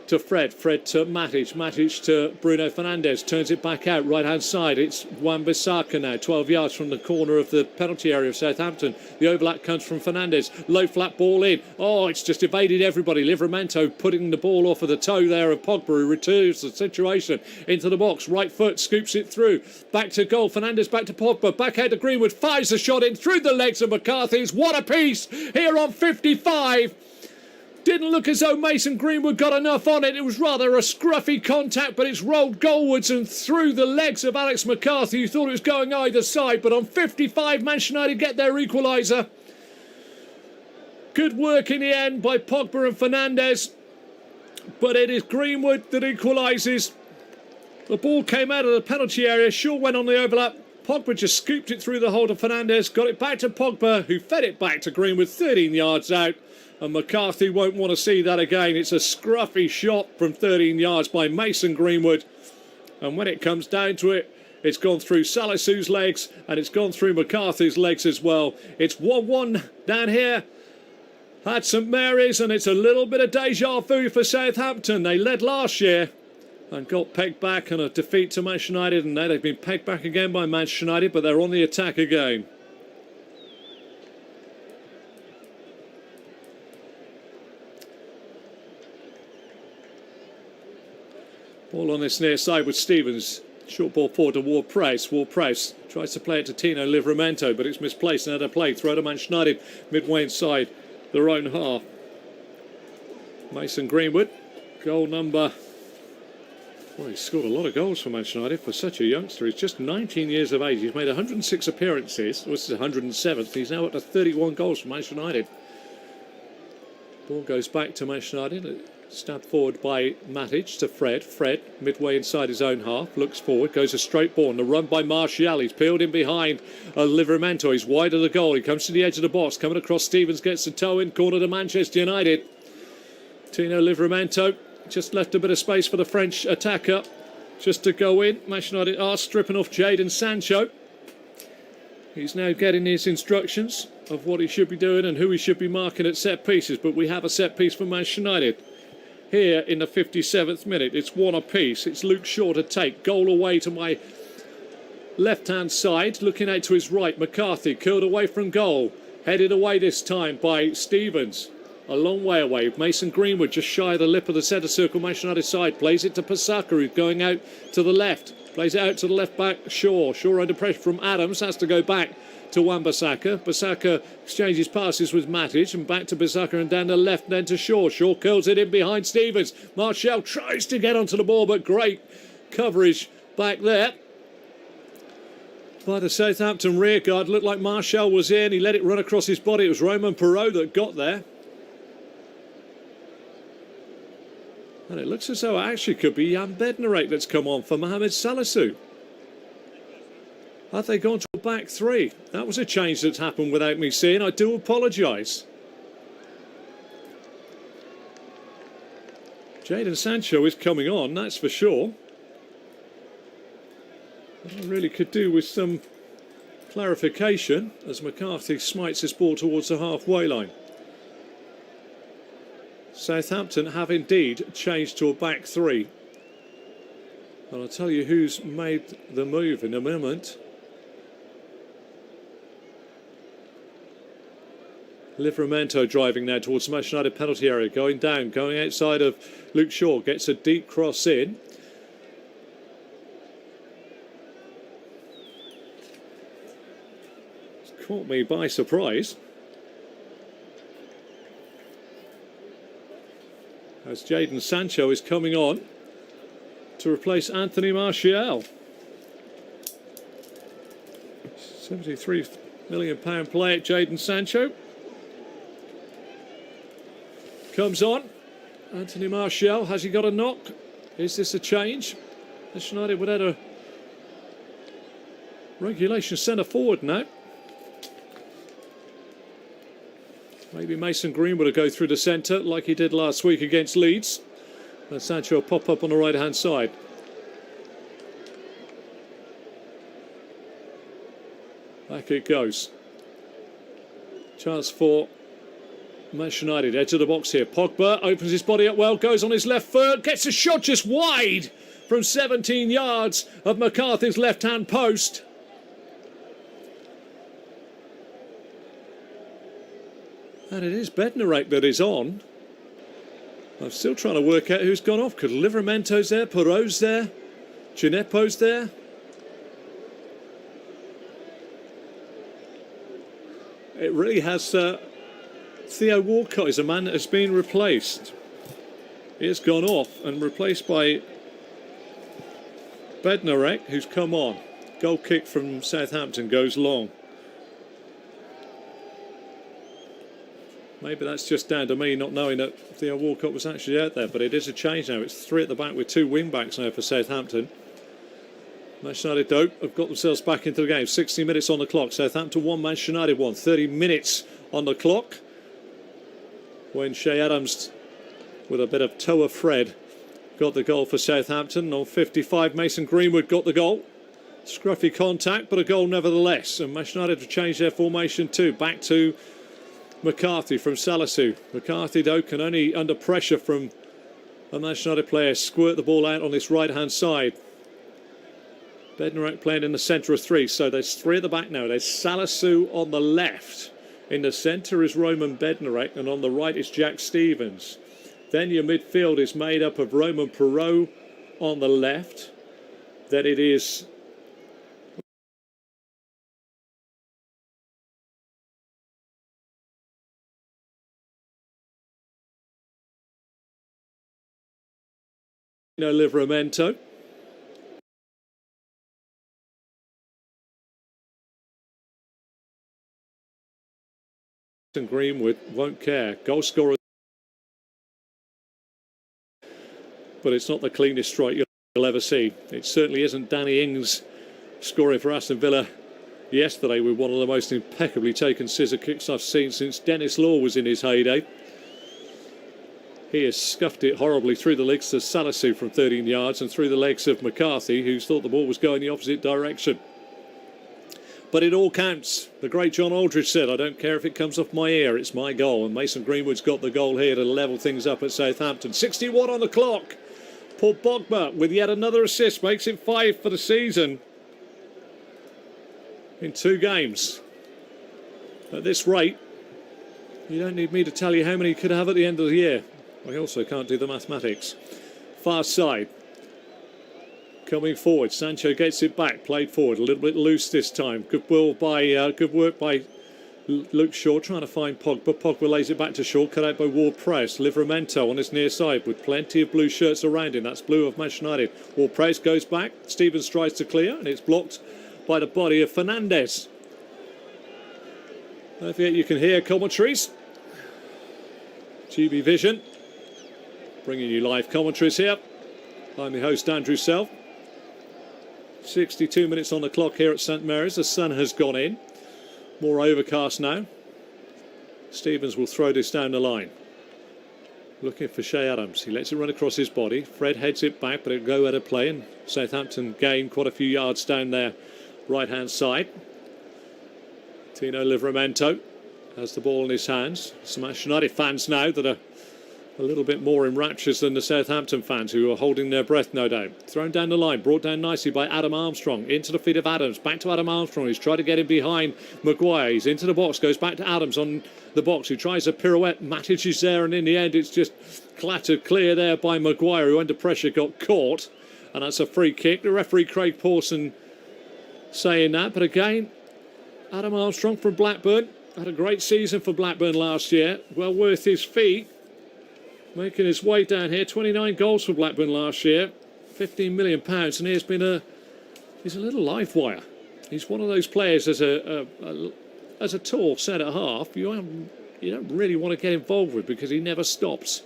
to Fred. Fred to Matic. Matic to Bruno Fernandes. Turns it back out. Right-hand side. It's Wan-Bissaka now. 12 yards from the corner of the penalty area of Southampton. The overlap comes from Fernandes. Low flat ball in. Oh, it's just evaded everybody. Livramento putting the ball off of the toe there of Pogba, who returns the situation into the box. Right foot scoops it through. Back to goal. Fernandes back to Pogba. Back out to Greenwood. Fires the shot in through the legs of McCarthy's. What a piece here on 55. Didn't look as though Mason Greenwood got enough on it. It was rather a scruffy contact, but it's rolled goalwards and through the legs of Alex McCarthy, who thought it was going either side. But on 55, Manchester United get their equaliser. Good work in the end by Pogba and Fernandes. But it is Greenwood that equalises. The ball came out of the penalty area. Shaw went on the overlap. Pogba just scooped it through the hole to Fernandes. Got it back to Pogba, who fed it back to Greenwood 13 yards out. And McCarthy won't want to see that again. It's a scruffy shot from 13 yards by Mason Greenwood. And when it comes down to it, it's gone through Salisu's legs and it's gone through McCarthy's legs as well. It's 1-1 down here at St Mary's, and it's a little bit of deja vu for Southampton. They led last year and got pegged back on a defeat to Manchester United, and now they've been pegged back again by Manchester United, but they're on the attack again. Ball on this near side with Stevens. Short ball forward to Ward-Prowse. Ward-Prowse tries to play it to Tino Livramento, but it's misplaced. Another play. Throw to Manchester United. Midway inside their own half. Mason Greenwood. Goal number... Well, he's scored a lot of goals for Manchester United for such a youngster. He's just 19 years of age. He's made 106 appearances. This is 107th. He's now up to 31 goals for Manchester United. Ball goes back to Manchester United. Stabbed forward by Matic to Fred. Fred, midway inside his own half, looks forward, goes a straight ball. And the run by Martial. He's peeled in behind Livramento. He's wide of the goal. He comes to the edge of the box. Coming across, Stevens gets the toe in. Corner to Manchester United. Tino Livramento just left a bit of space for the French attacker just to go in. Manchester United are stripping off Jadon Sancho. He's now getting his instructions of what he should be doing and who he should be marking at set pieces. But we have a set piece for Manchester United. Here in the 57th minute, it's one apiece. It's Luke Shaw to take. Goal away to my left-hand side. Looking out to his right, McCarthy curled away from goal. Headed away this time by Stevens. A long way away. Mason Greenwood just shy of the lip of the centre circle. Manchester United side. Plays it to Pasaka, who's going out to the left. Plays it out to the left back, Shaw. Shaw under pressure from Adams. Has to go back to Wan-Bissaka. Bissaka exchanges passes with Matic and back to Bissaka and down the left, then to Shaw. Shaw curls it in behind Stevens. Martial tries to get onto the ball, but great coverage back there by the Southampton rear guard. Looked like Martial was in. He let it run across his body. It was Romain Perraud that got there. And it looks as though it actually could be Jan Bednarek that's come on for Mohamed Salisu. Have they gone to a back three? That was a change that's happened without me seeing. I do apologise. Jadon Sancho is coming on, that's for sure. I really could do with some clarification as McCarthy smites this ball towards the halfway line. Southampton have indeed changed to a back three. And I'll tell you who's made the move in a moment. Livramento driving now towards the Manchester United penalty area, going down, going outside of Luke Shaw, gets a deep cross in. It's caught me by surprise. As Jadon Sancho is coming on to replace Anthony Martial. £73 million player, Jadon Sancho. Comes on. Anthony Martial, has he got a knock? Is this a change? Manchester United without a regulation centre forward now. Maybe Mason Greenwood will go through the centre like he did last week against Leeds. And Sancho will pop up on the right-hand side. Back it goes. Chance for Manchester United, edge of the box here. Pogba opens his body up well, goes on his left foot, gets a shot just wide from 17 yards of McCarthy's left-hand post. And it is Bednarek that is on. I'm still trying to work out who's gone off, because Livramento's there, Perot's there, Gineppo's there. It really has... Theo Walcott is a man that has been replaced. He has gone off and replaced by Bednarek, who's come on. Goal kick from Southampton goes long. Maybe that's just down to me not knowing that Theo Walcott was actually out there, but it is a change now. It's 3 at the back with 2 wing-backs now for Southampton. Manchester United, though, have got themselves back into the game. 60 minutes on the clock. Southampton 1, Manchester United 1. 30 minutes on the clock. When Shea Adams, with a bit of toe of Fred, got the goal for Southampton. On 55, Mason Greenwood got the goal. Scruffy contact, but a goal nevertheless. And Manchester United have changed their formation too. Back to McCarthy from Salisu. McCarthy, though, can only, under pressure from a Manchester United player, squirt the ball out on this right-hand side. Bednarek playing in the centre of 3. So there's 3 at the back now. There's Salisu on the left. In the centre is Roman Bednarek, and on the right is Jack Stevens. Then your midfield is made up of Roman Perot on the left. Then it is Livramento. And Greenwood won't care. Goal scorer. But it's not the cleanest strike you'll ever see. It certainly isn't Danny Ings scoring for Aston Villa yesterday with one of the most impeccably taken scissor kicks I've seen since Dennis Law was in his heyday. He has scuffed it horribly through the legs of Salisu from 13 yards and through the legs of McCarthy, who thought the ball was going the opposite direction. But it all counts. The great John Aldridge said, I don't care if it comes off my ear, it's my goal. And Mason Greenwood's got the goal here to level things up at Southampton. 61 on the clock. Paul Pogba with yet another assist, makes it 5 for the season in 2 games. At this rate, you don't need me to tell you how many he could have at the end of the year. I also can't do the mathematics. Far side. Coming forward, Sancho gets it back, played forward, a little bit loose this time. Good work by Luke Shaw, trying to find Pogba. Pogba lays it back to Shaw, cut out by Ward-Prowse. Livramento on his near side with plenty of blue shirts around him. That's blue of Manchester United. Ward-Prowse goes back, Stevens tries to clear, and it's blocked by the body of Fernandes. Don't forget you can hear commentaries. GB Vision, bringing you live commentaries here. I'm the host, Andrew Self. 62 minutes on the clock here at St Mary's. The sun has gone in. More overcast now. Stevens will throw this down the line. Looking for Shea Adams. He lets it run across his body. Fred heads it back, but it'll go out of play. And Southampton gain quite a few yards down their right-hand side. Tino Livramento has the ball in his hands. Some Manchester United fans now that are a little bit more in raptures than the Southampton fans, who are holding their breath, no doubt. Thrown down the line, brought down nicely by Adam Armstrong. Into the feet of Adams, back to Adam Armstrong. He's tried to get him behind Maguire. He's into the box, goes back to Adams on the box, who tries a pirouette. Matic is there, and in the end it's just clattered clear there by Maguire, who under pressure got caught. And that's a free kick. The referee, Craig Pawson, saying that. But again, Adam Armstrong from Blackburn had a great season for Blackburn last year. Well worth his fee. Making his way down here. 29 goals for Blackburn last year. £15 million. And he's a little live wire. He's one of those players as a tall centre half you don't really want to get involved with, because he never stops.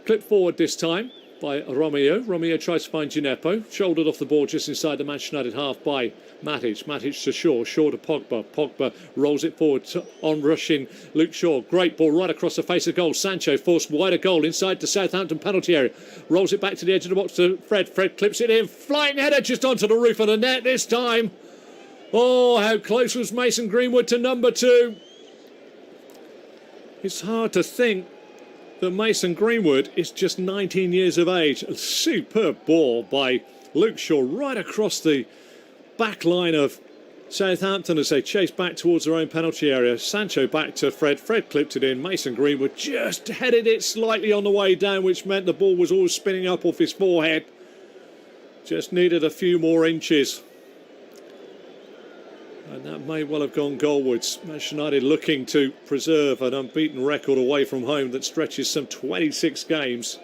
Clip forward this time by Romeo. Romeo tries to find Gineppo. Shouldered off the ball just inside the Manchester United half by Matic. Matic to Shaw. Shaw to Pogba. Pogba rolls it forward on rushing Luke Shaw. Great ball right across the face of goal. Sancho forced wider goal inside the Southampton penalty area. Rolls it back to the edge of the box to Fred. Fred clips it in. Flying header just onto the roof of the net this time. Oh, how close was Mason Greenwood to number 2. It's hard to think that Mason Greenwood is just 19 years of age. A superb ball by Luke Shaw right across the back line of Southampton as they chase back towards their own penalty area. Sancho back to Fred. Fred clipped it in. Mason Greenwood just headed it slightly on the way down, which meant the ball was always spinning up off his forehead. Just needed a few more inches. And that may well have gone goalwards. Manchester United looking to preserve an unbeaten record away from home that stretches some 26 games.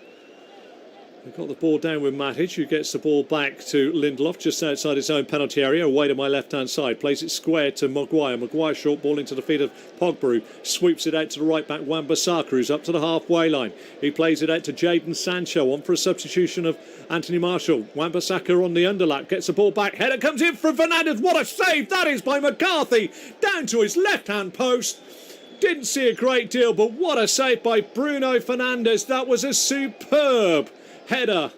They've got the ball down with Matic, who gets the ball back to Lindelof just outside his own penalty area, away to my left-hand side. Plays it square to Maguire. Maguire short ball into the feet of Pogba, who sweeps it out to the right-back Wan-Bissaka, who's up to the halfway line. He plays it out to Jadon Sancho, on for a substitution of Anthony Martial. Wan-Bissaka on the underlap, gets the ball back. Header comes in from Fernandes. What a save that is by McCarthy, down to his left-hand post. Didn't see a great deal, but what a save by Bruno Fernandes. That was a superb header.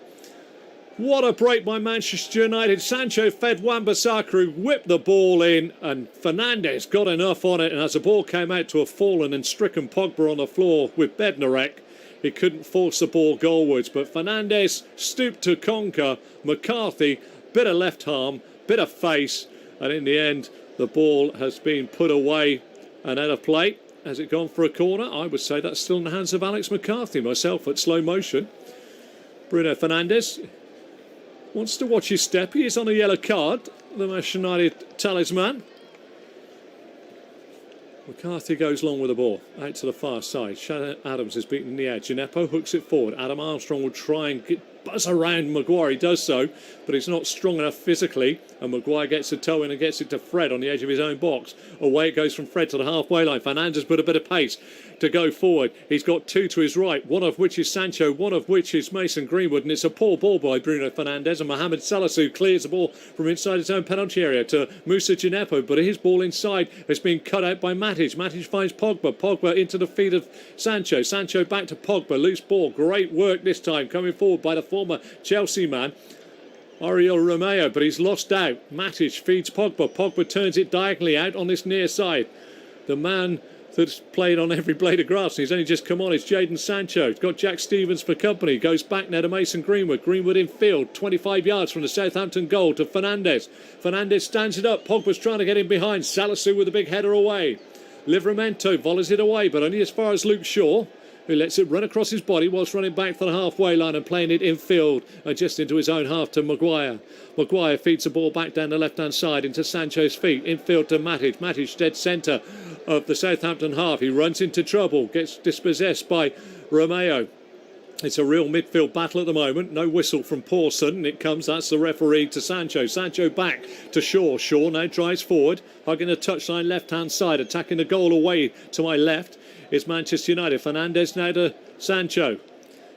What a break by Manchester United. Sancho fed Wan-Bissaka, who whipped the ball in, and Fernandes got enough on it, and as the ball came out to a fallen and stricken Pogba on the floor with Bednarek, he couldn't force the ball goalwards. But Fernandes stooped to conquer McCarthy. Bit of left arm, bit of face, and in the end the ball has been put away and out of play. Has it gone for a corner? I would say that's still in the hands of Alex McCarthy. Myself at slow motion. Bruno Fernandes wants to watch his step. He is on a yellow card, the Manchester United talisman. McCarthy goes long with the ball, out to the far side. Shannon Adams is beaten in the air. Gineppo hooks it forward. Adam Armstrong will try and buzz around Maguire. He does so, but he's not strong enough physically. And Maguire gets a toe in and gets it to Fred on the edge of his own box. Away it goes from Fred to the halfway line. Fernandes put a bit of pace to go forward. He's got two to his right, one of which is Sancho, one of which is Mason Greenwood, and it's a poor ball by Bruno Fernandes, and Mohamed Salah clears the ball from inside his own penalty area to Moussa Gineppo, but his ball inside has been cut out by Matic. Matic finds Pogba. Pogba into the feet of Sancho. Sancho back to Pogba. Loose ball. Great work this time coming forward by the former Chelsea man, Oriol Romeo, but he's lost out. Matic feeds Pogba. Pogba turns it diagonally out on this near side. The man that's played on every blade of grass, and he's only just come on, is Jadon Sancho. He's got Jack Stevens for company. Goes back now to Mason Greenwood. Greenwood in field, 25 yards from the Southampton goal to Fernandes. Fernandes stands it up. Pogba's trying to get in behind. Salisu with a big header away. Livramento volleys it away, but only as far as Luke Shaw, who lets it run across his body whilst running back to the halfway line and playing it in field just into his own half to Maguire. Maguire feeds the ball back down the left-hand side into Sancho's feet. In field to Matic. Matic dead centre of the Southampton half. He runs into trouble, gets dispossessed by Romeo. It's a real midfield battle at the moment. No whistle from Pawson. It comes, that's the referee, to Sancho. Sancho back to Shaw. Shaw now drives forward, hugging the touchline left-hand side, attacking the goal away to my left is Manchester United. Fernandes now to Sancho.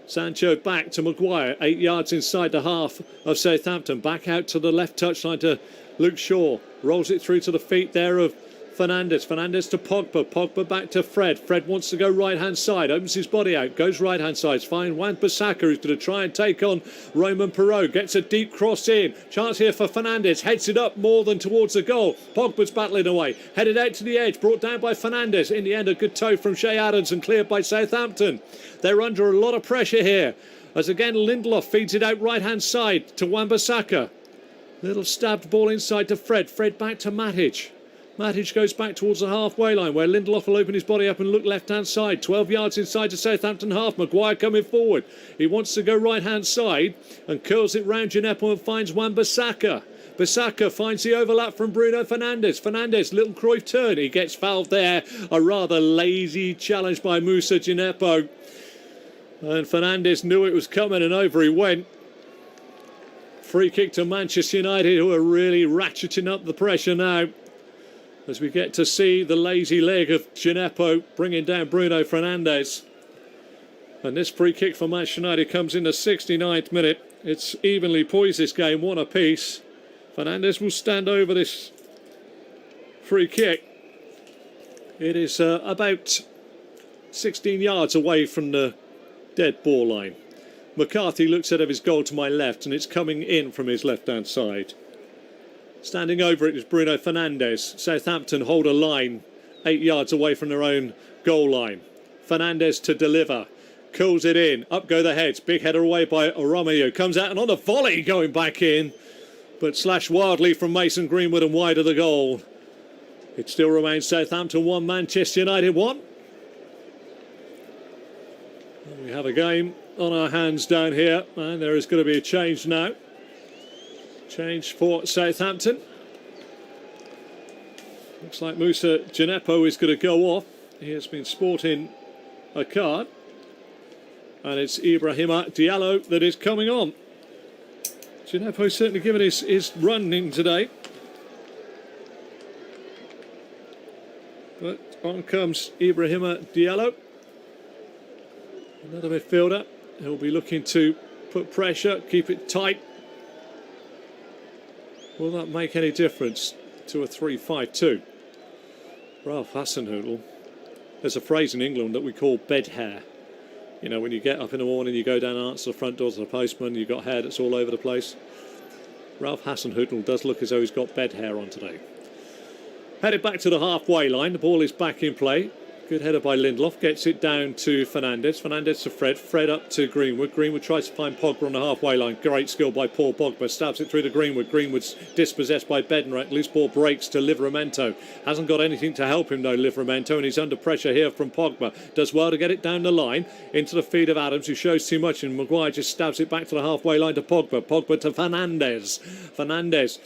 Sancho back to Maguire, 8 yards inside the half of Southampton. Back out to the left touchline to Luke Shaw. Rolls it through to the feet there of Fernandes. Fernandes to Pogba. Pogba back to Fred. Fred wants to go right-hand side. Opens his body out. Goes right-hand side. Finds Wan-Bissaka, who's going to try and take on Roman Perraud. Gets a deep cross in. Chance here for Fernandes. Heads it up more than towards the goal. Pogba's battling away. Headed out to the edge. Brought down by Fernandes. In the end, a good toe from Shea Adams and cleared by Southampton. They're under a lot of pressure here. As again, Lindelof feeds it out right-hand side to Wan-Bissaka. Little stabbed ball inside to Fred. Fred back to Matic. Matic goes back towards the halfway line where Lindelof will open his body up and look left-hand side. 12 yards inside to Southampton half. Maguire coming forward. He wants to go right-hand side and curls it round Gineppo and finds Wan-Bissaka. Bissaka finds the overlap from Bruno Fernandes. Fernandes, little Cruyff turn. He gets fouled there. A rather lazy challenge by Moussa Gineppo. And Fernandes knew it was coming and over he went. Free kick to Manchester United, who are really ratcheting up the pressure now, as we get to see the lazy leg of Gineppo bringing down Bruno Fernandes. And this free kick for Manchester United comes in the 69th minute. It's evenly poised, this game, one apiece. Fernandes will stand over this free kick. It is about 16 yards away from the dead ball line. McCarthy looks out of his goal to my left, and it's coming in from his left-hand side. Standing over it is Bruno Fernandes. Southampton hold a line 8 yards away from their own goal line. Fernandes to deliver. Cools it in. Up go the heads. Big header away by Romeo. Comes out and on a volley going back in. But slashed wildly from Mason Greenwood and wide of the goal. It still remains Southampton 1, Manchester United 1. We have a game on our hands down here. And there is going to be a change now. Change for Southampton. Looks like Musa Djenepo is going to go off. He has been sporting a card. And it's Ibrahima Diallo that is coming on. Djenepo's certainly given his running today. But on comes Ibrahima Diallo. Another midfielder. He'll be looking to put pressure, keep it tight. Will that make any difference to a 3-5-2? Ralph Hasenhüttl. There's a phrase in England that we call bed hair. You know, when you get up in the morning, you go down and answer the front door to the postman, you've got hair that's all over the place. Ralph Hasenhüttl does look as though he's got bed hair on today. Headed back to the halfway line, the ball is back in play. Good header by Lindelof, gets it down to Fernandes. Fernandes to Fred, Fred up to Greenwood. Greenwood tries to find Pogba on the halfway line. Great skill by Paul Pogba, stabs it through to Greenwood. Greenwood's dispossessed by Bednarek. Loose ball breaks to Livramento. Hasn't got anything to help him though, Livramento, and he's under pressure here from Pogba. Does well to get it down the line into the feet of Adams, who shows too much, and Maguire just stabs it back to the halfway line to Pogba. Pogba to Fernandes. Fernandes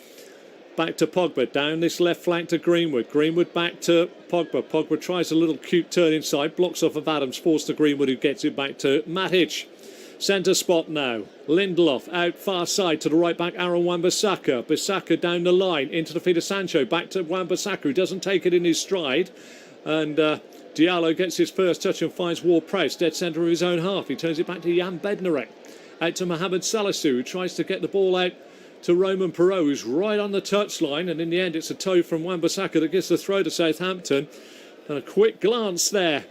back to Pogba, down this left flank to Greenwood. Greenwood back to Pogba. Pogba tries a little cute turn inside, blocks off of Adams, forced to Greenwood, who gets it back to Matic. Centre spot now. Lindelof out far side to the right back, Aaron Wan-Bissaka. Bissaka down the line into the feet of Sancho. Back to Wan-Bissaka, who doesn't take it in his stride. And Diallo gets his first touch and finds Ward-Prowse, dead centre of his own half. He turns it back to Jan Bednarek. Out to Mohamed Salisu, who tries to get the ball out to Roman Perot, who's right on the touchline, and in the end it's a toe from Wan-Bissaka that gives the throw to Southampton. And a quick glance there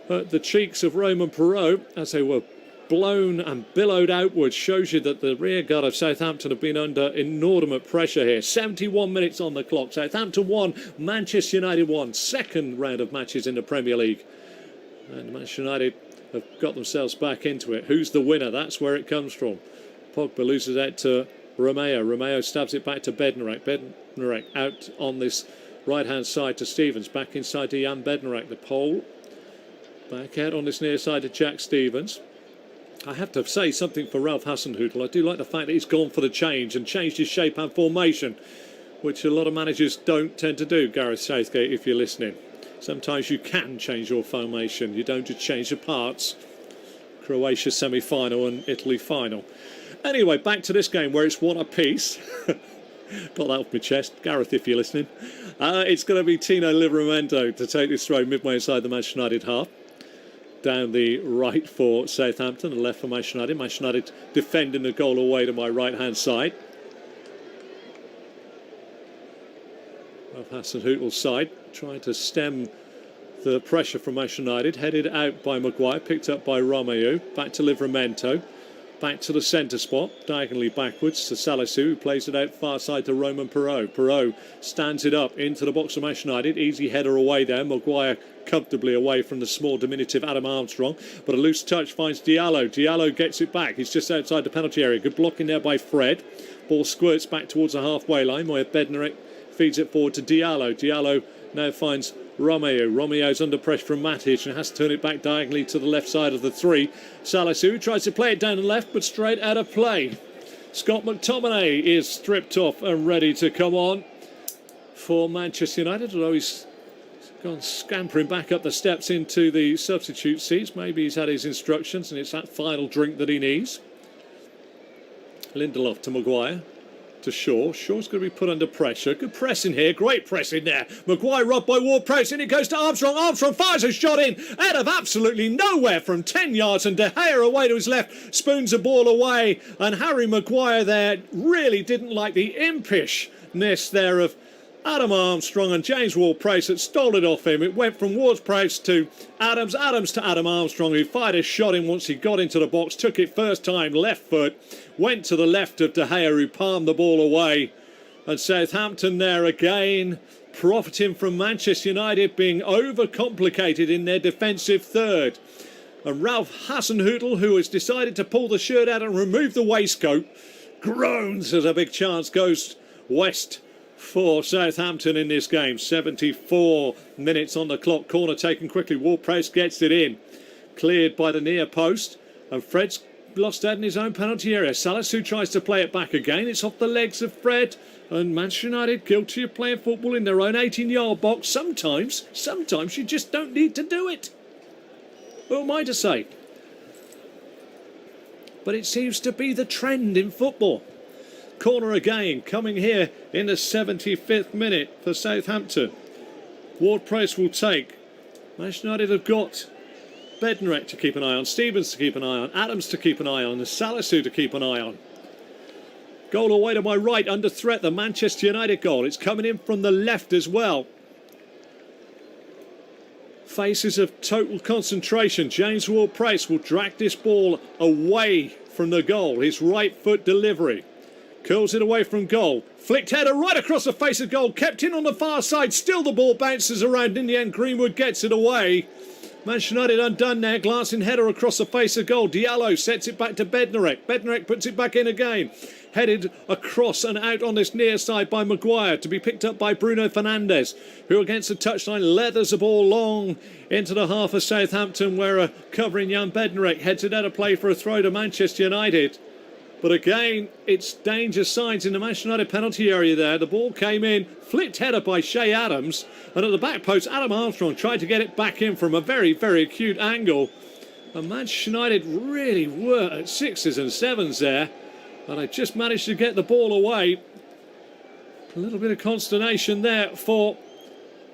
at the cheeks of Roman Perot as they were blown and billowed outwards shows you that the rear guard of Southampton have been under inordinate pressure here. 71 minutes on the clock. Southampton 1, Manchester United 1. Second round of matches in the Premier League. And Manchester United have got themselves back into it. Who's the winner? That's where it comes from. Pogba loses out to Romeo. Romeo stabs it back to Bednarek. Bednarek out on this right-hand side to Stevens. Back inside to Jan Bednarek. The pole. Back out on this near side to Jack Stevens. I have to say something for Ralph Hasenhüttl. I do like the fact that he's gone for the change and changed his shape and formation, which a lot of managers don't tend to do, Gareth Southgate, if you're listening. Sometimes you can change your formation. You don't just change the parts. Croatia semi-final and Italy final. Anyway, back to this game where it's 1 apiece. Got that off my chest. Gareth, if you're listening. It's going to be Tino Livramento to take this throw midway inside the Manchester United half. Down the right for Southampton and left for Manchester United. Manchester United defending the goal away to my right-hand side. Of Hasenhüttl's side, trying to stem the pressure from Manchester United. Headed out by Maguire, picked up by Romeo. Back to Livramento. Back to the centre spot, diagonally backwards to Salisu, who plays it out far side to Roman Perot. Perot stands it up into the box of Manchester United. Easy header away there. Maguire comfortably away from the small, diminutive Adam Armstrong. But a loose touch finds Diallo. Diallo gets it back. He's just outside the penalty area. Good blocking there by Fred. Ball squirts back towards the halfway line where Bednarek feeds it forward to Diallo. Diallo now finds Romeo. Romeo's under pressure from Matic and has to turn it back diagonally to the left side of the three. Salisu tries to play it down the left, but straight out of play. Scott McTominay is stripped off and ready to come on for Manchester United, although he's gone scampering back up the steps into the substitute seats. Maybe he's had his instructions and it's that final drink that he needs. Lindelof to Maguire. To Shaw. Shaw's going to be put under pressure. Good pressing here. Great pressing there. Maguire robbed by Ward-Prowse. In it goes to Armstrong. Armstrong fires a shot in out of absolutely nowhere from 10 yards. And De Gea away to his left. Spoons the ball away. And Harry Maguire there really didn't like the impishness there of Adam Armstrong and James Ward-Prowse that stole it off him. It went from Ward-Prowse to Adams. Adams to Adam Armstrong, who fired a shot in once he got into the box. Took it first time, left foot. Went to the left of De Gea, who palmed the ball away. And Southampton there again profiting from Manchester United being overcomplicated in their defensive third. And Ralph Hasenhüttl, who has decided to pull the shirt out and remove the waistcoat, groans as a big chance goes west for Southampton in this game. 74 minutes on the clock. Corner taken quickly. Ward-Prowse gets it in. Cleared by the near post. And Fred's lost out in his own penalty area. Salisu tries to play it back again. It's off the legs of Fred. And Manchester United guilty of playing football in their own 18-yard box. Sometimes you just don't need to do it. Who am I to say? But it seems to be the trend in football. Corner again, coming here in the 75th minute for Southampton. Ward-Prowse will take. Manchester United have got Bednarek to keep an eye on, Stevens to keep an eye on, Adams to keep an eye on, and Salisu to keep an eye on. Goal away to my right, under threat, the Manchester United goal. It's coming in from the left as well. Faces of total concentration. James Ward-Prowse will drag this ball away from the goal. His right foot delivery. Curls it away from goal. Flicked header right across the face of goal. Kept in on the far side. Still the ball bounces around. In the end, Greenwood gets it away. Manchester United undone there. Glancing header across the face of goal. Diallo sets it back to Bednarek. Bednarek puts it back in again. Headed across and out on this near side by Maguire, to be picked up by Bruno Fernandes, who against the touchline leathers the ball long into the half of Southampton, where a covering Jan Bednarek heads it out of play for a throw to Manchester United. But again, it's danger signs in the Manchester United penalty area there. The ball came in, flicked header by Shea Adams, and at the back post, Adam Armstrong tried to get it back in from a very, very acute angle. And Manchester United really were at 6s and 7s there. And I just managed to get the ball away. A little bit of consternation there for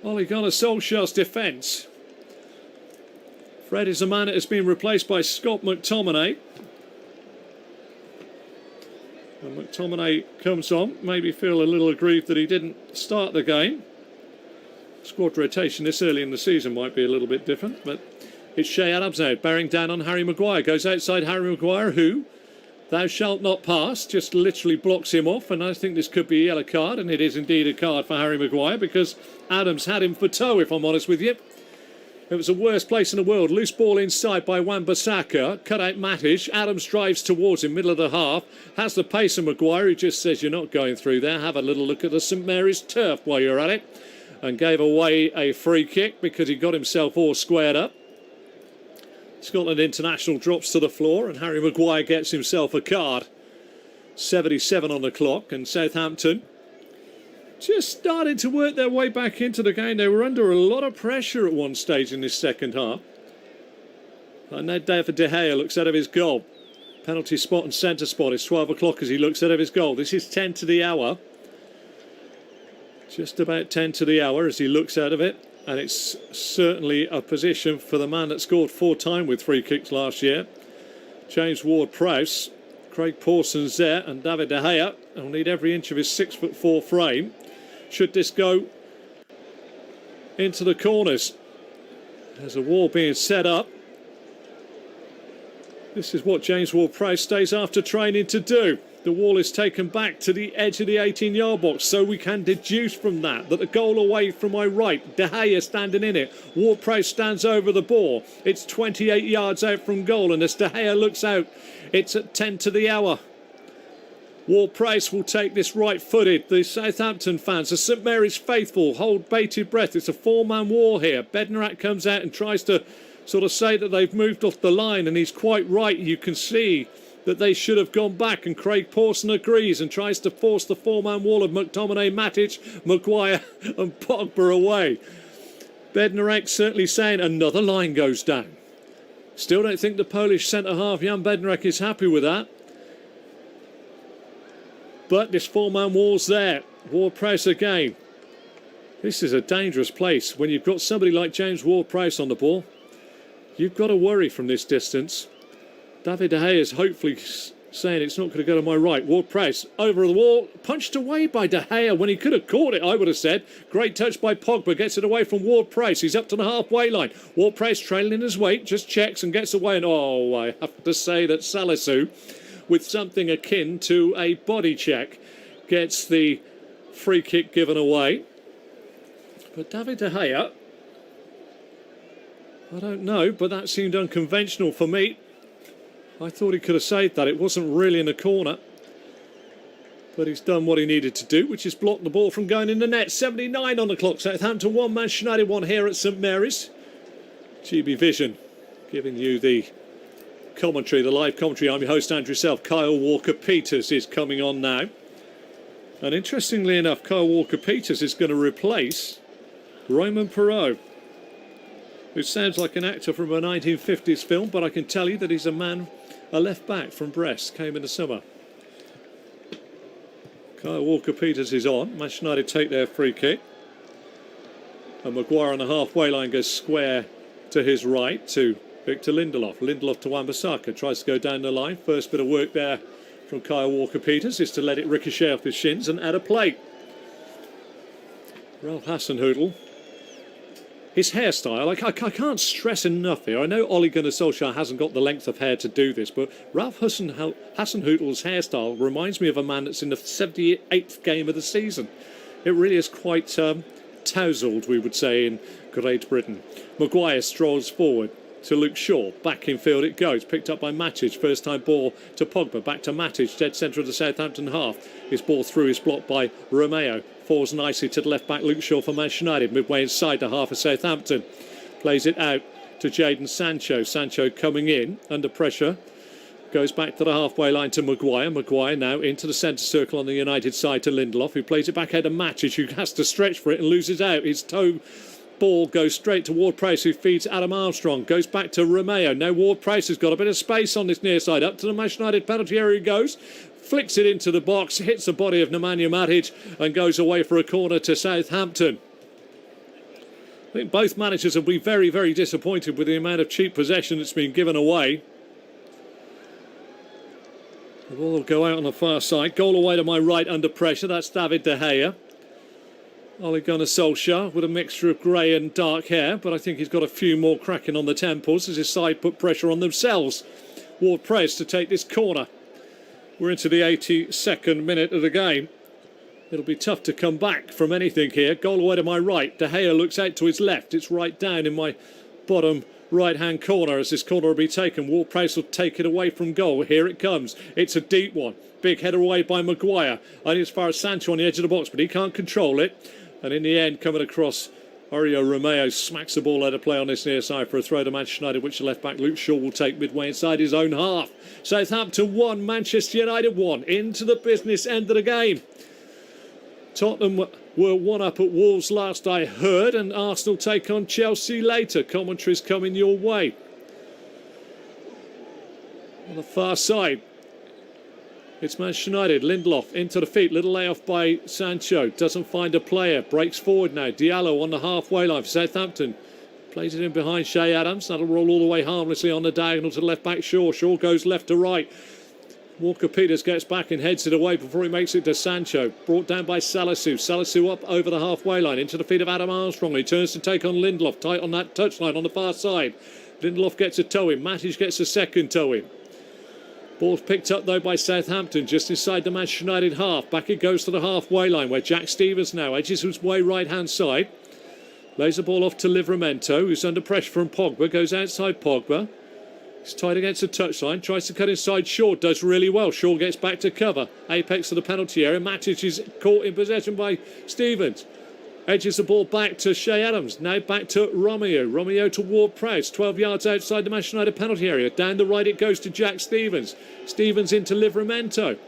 Ole Gunnar Solskjaer's defence. Fred is the man that has been replaced by Scott McTominay. And McTominay comes on. Maybe feel a little aggrieved that he didn't start the game. Squad rotation this early in the season might be a little bit different. But it's Shea Adams now, bearing down on Harry Maguire. Goes outside Harry Maguire, who... Thou shalt not pass, just literally blocks him off, and I think this could be a yellow card, and it is indeed a card for Harry Maguire, because Adams had him for toe, if I'm honest with you. It was the worst place in the world. Loose ball inside by Wan-Bissaka, cut out Matic. Adams drives towards him, middle of the half, has the pace of Maguire, who just says, you're not going through there. Have a little look at the St Mary's turf while you're at it, and gave away a free kick because he got himself all squared up. Scotland international drops to the floor and Harry Maguire gets himself a card. 77 on the clock, and Southampton just started to work their way back into the game. They were under a lot of pressure at one stage in this second half. And now David De Gea looks out of his goal. Penalty spot and centre spot. It's 12 o'clock as he looks out of his goal. This is 10 to the hour. Just about 10 to the hour as he looks out of it. And it's certainly a position for the man that scored 4 times with free kicks last year. James Ward-Prowse, Craig Pawson's there, and David De Gea will need every inch of his 6'4" frame. Should this go into the corners? There's a wall being set up. This is what James Ward-Prowse stays after training to do. The wall is taken back to the edge of the 18-yard box, so we can deduce from that the goal away from my right, De Gea standing in it. Ward-Prowse stands over the ball. It's 28 yards out from goal, and as De Gea looks out, it's at 10 to the hour. Ward-Prowse will take this right-footed. The Southampton fans, the St Mary's faithful, hold bated breath. It's a 4-man war here. Bednarek comes out and tries to sort of say that they've moved off the line, and he's quite right. You can see that they should have gone back, and Craig Pawson agrees and tries to force the 4-man wall of McTominay, Matic, Maguire and Pogba away. Bednarek certainly saying another line goes down. Still don't think the Polish centre-half Jan Bednarek is happy with that. But this 4-man wall's there. Ward-Prowse again. This is a dangerous place. When you've got somebody like James Ward-Prowse on the ball, you've got to worry from this distance. David De Gea is hopefully saying it's not going to go to my right. Ward-Prowse over the wall, punched away by De Gea when he could have caught it, I would have said. Great touch by Pogba, gets it away from Ward-Prowse. He's up to the halfway line. Ward-Prowse trailing in his weight, just checks and gets away. And oh, I have to say that Salisu, with something akin to a body check, gets the free kick given away. But David De Gea, I don't know, but that seemed unconventional for me. I thought he could have saved that. It wasn't really in the corner. But he's done what he needed to do, which is block the ball from going in the net. 79 on the clock. Southampton 1, Manchester United 1 here at St Mary's. GB Vision giving you the commentary, the live commentary. I'm your host, Andrew Self. Kyle Walker-Peters is coming on now. And interestingly enough, Kyle Walker-Peters is going to replace Romain Perraud, who sounds like an actor from a 1950s film, but I can tell you that he's a left-back from Brest, came in the summer. Kyle Walker-Peters is on. Manchester United take their free kick. And Maguire on the halfway line goes square to his right to Victor Lindelof. Lindelof to Wan-Bissaka. Tries to go down the line. First bit of work there from Kyle Walker-Peters is to let it ricochet off his shins and add a play. Ralph Hasenhüttl. His hairstyle, I can't stress enough here. I know Ole Gunnar Solskjaer hasn't got the length of hair to do this, but Ralph Hasenhüttl's hairstyle reminds me of a man that's in the 78th game of the season. It really is quite tousled, we would say, in Great Britain. Maguire strolls forward to Luke Shaw. Back in field it goes. Picked up by Matic. First time ball to Pogba. Back to Matic. Dead centre of the Southampton half. His ball through is blocked by Romeo. Falls nicely to the left back Luke Shaw for Manchester United. Midway inside the half of Southampton. Plays it out to Jadon Sancho. Sancho coming in under pressure. Goes back to the halfway line to Maguire. Maguire now into the centre circle on the United side to Lindelof, who plays it back out to Matic, who has to stretch for it and loses out. His toe ball goes straight to Ward-Prowse, who feeds Adam Armstrong. Goes back to Romeo. Now Ward-Prowse has got a bit of space on this near side. Up to the Manchester United penalty area he goes. Flicks it into the box. Hits the body of Nemanja Matic and goes away for a corner to Southampton. I think both managers will be very, very disappointed with the amount of cheap possession that's been given away. The ball will go out on the far side. Goal away to my right under pressure. That's David De Gea. Ole Gunnar Solskjaer with a mixture of grey and dark hair, but I think he's got a few more cracking on the temples as his side put pressure on themselves. Ward-Prowse to take this corner. We're into the 82nd minute of the game. It'll be tough to come back from anything here. Goal away to my right. De Gea looks out to his left. It's right down in my bottom right-hand corner as this corner will be taken. Ward-Prowse will take it away from goal. Here it comes. It's a deep one. Big header away by Maguire. Only as far as Sancho on the edge of the box, but he can't control it. And in the end, coming across, Oriol Romeo smacks the ball out of play on this near side for a throw to Manchester United, which the left-back Luke Shaw will take midway inside his own half. Southampton 1, Manchester United 1. Into the business end of the game. Tottenham were 1 up at Wolves last I heard, and Arsenal take on Chelsea later. Commentary's coming your way. On the far side, it's Manchester United. Lindelof into the feet. Little layoff by Sancho. Doesn't find a player. Breaks forward now. Diallo on the halfway line for Southampton. Plays it in behind Shea Adams. That'll roll all the way harmlessly on the diagonal to the left back Shaw. Shaw goes left to right. Walker-Peters gets back and heads it away before he makes it to Sancho. Brought down by Salisu. Salisu up over the halfway line into the feet of Adam Armstrong. He turns to take on Lindelof. Tight on that touchline on the far side. Lindelof gets a toe in. Matic gets a second toe in. Ball's picked up though by Southampton just inside the Manchester United half. Back it goes to the halfway line where Jack Stevens now edges his way right hand side. Lays the ball off to Livramento, who's under pressure from Pogba. Goes outside Pogba. He's tied against the touchline. Tries to cut inside Shaw. Does really well. Shaw gets back to cover. Apex of the penalty area. Matic is caught in possession by Stevens. Edges the ball back to Shea Adams. Now back to Romeo. Romeo to Ward-Prowse. 12 yards outside the Manchester United penalty area. Down the right it goes to Jack Stevens. Stevens into Livramento.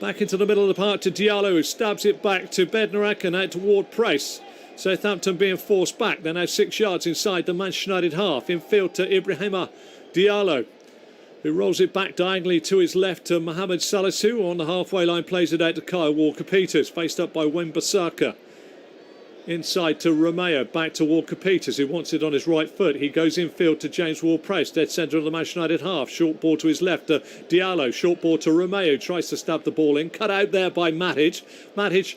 Back into the middle of the park to Diallo, who stabs it back to Bednarek and out to Ward-Prowse. Southampton being forced back. They're now 6 yards inside the Manchester United half. In field to Ibrahima Diallo, who rolls it back diagonally to his left to Mohamed Salisu, who on the halfway line plays it out to Kyle Walker-Peters, faced up by Wan-Bissaka. Inside to Romeo, back to Walker-Peters, who wants it on his right foot. He goes infield to James Ward-Prowse, dead centre of the Manchester United half. Short ball to his left to Diallo, short ball to Romeo, tries to stab the ball in. Cut out there by Matic. Matic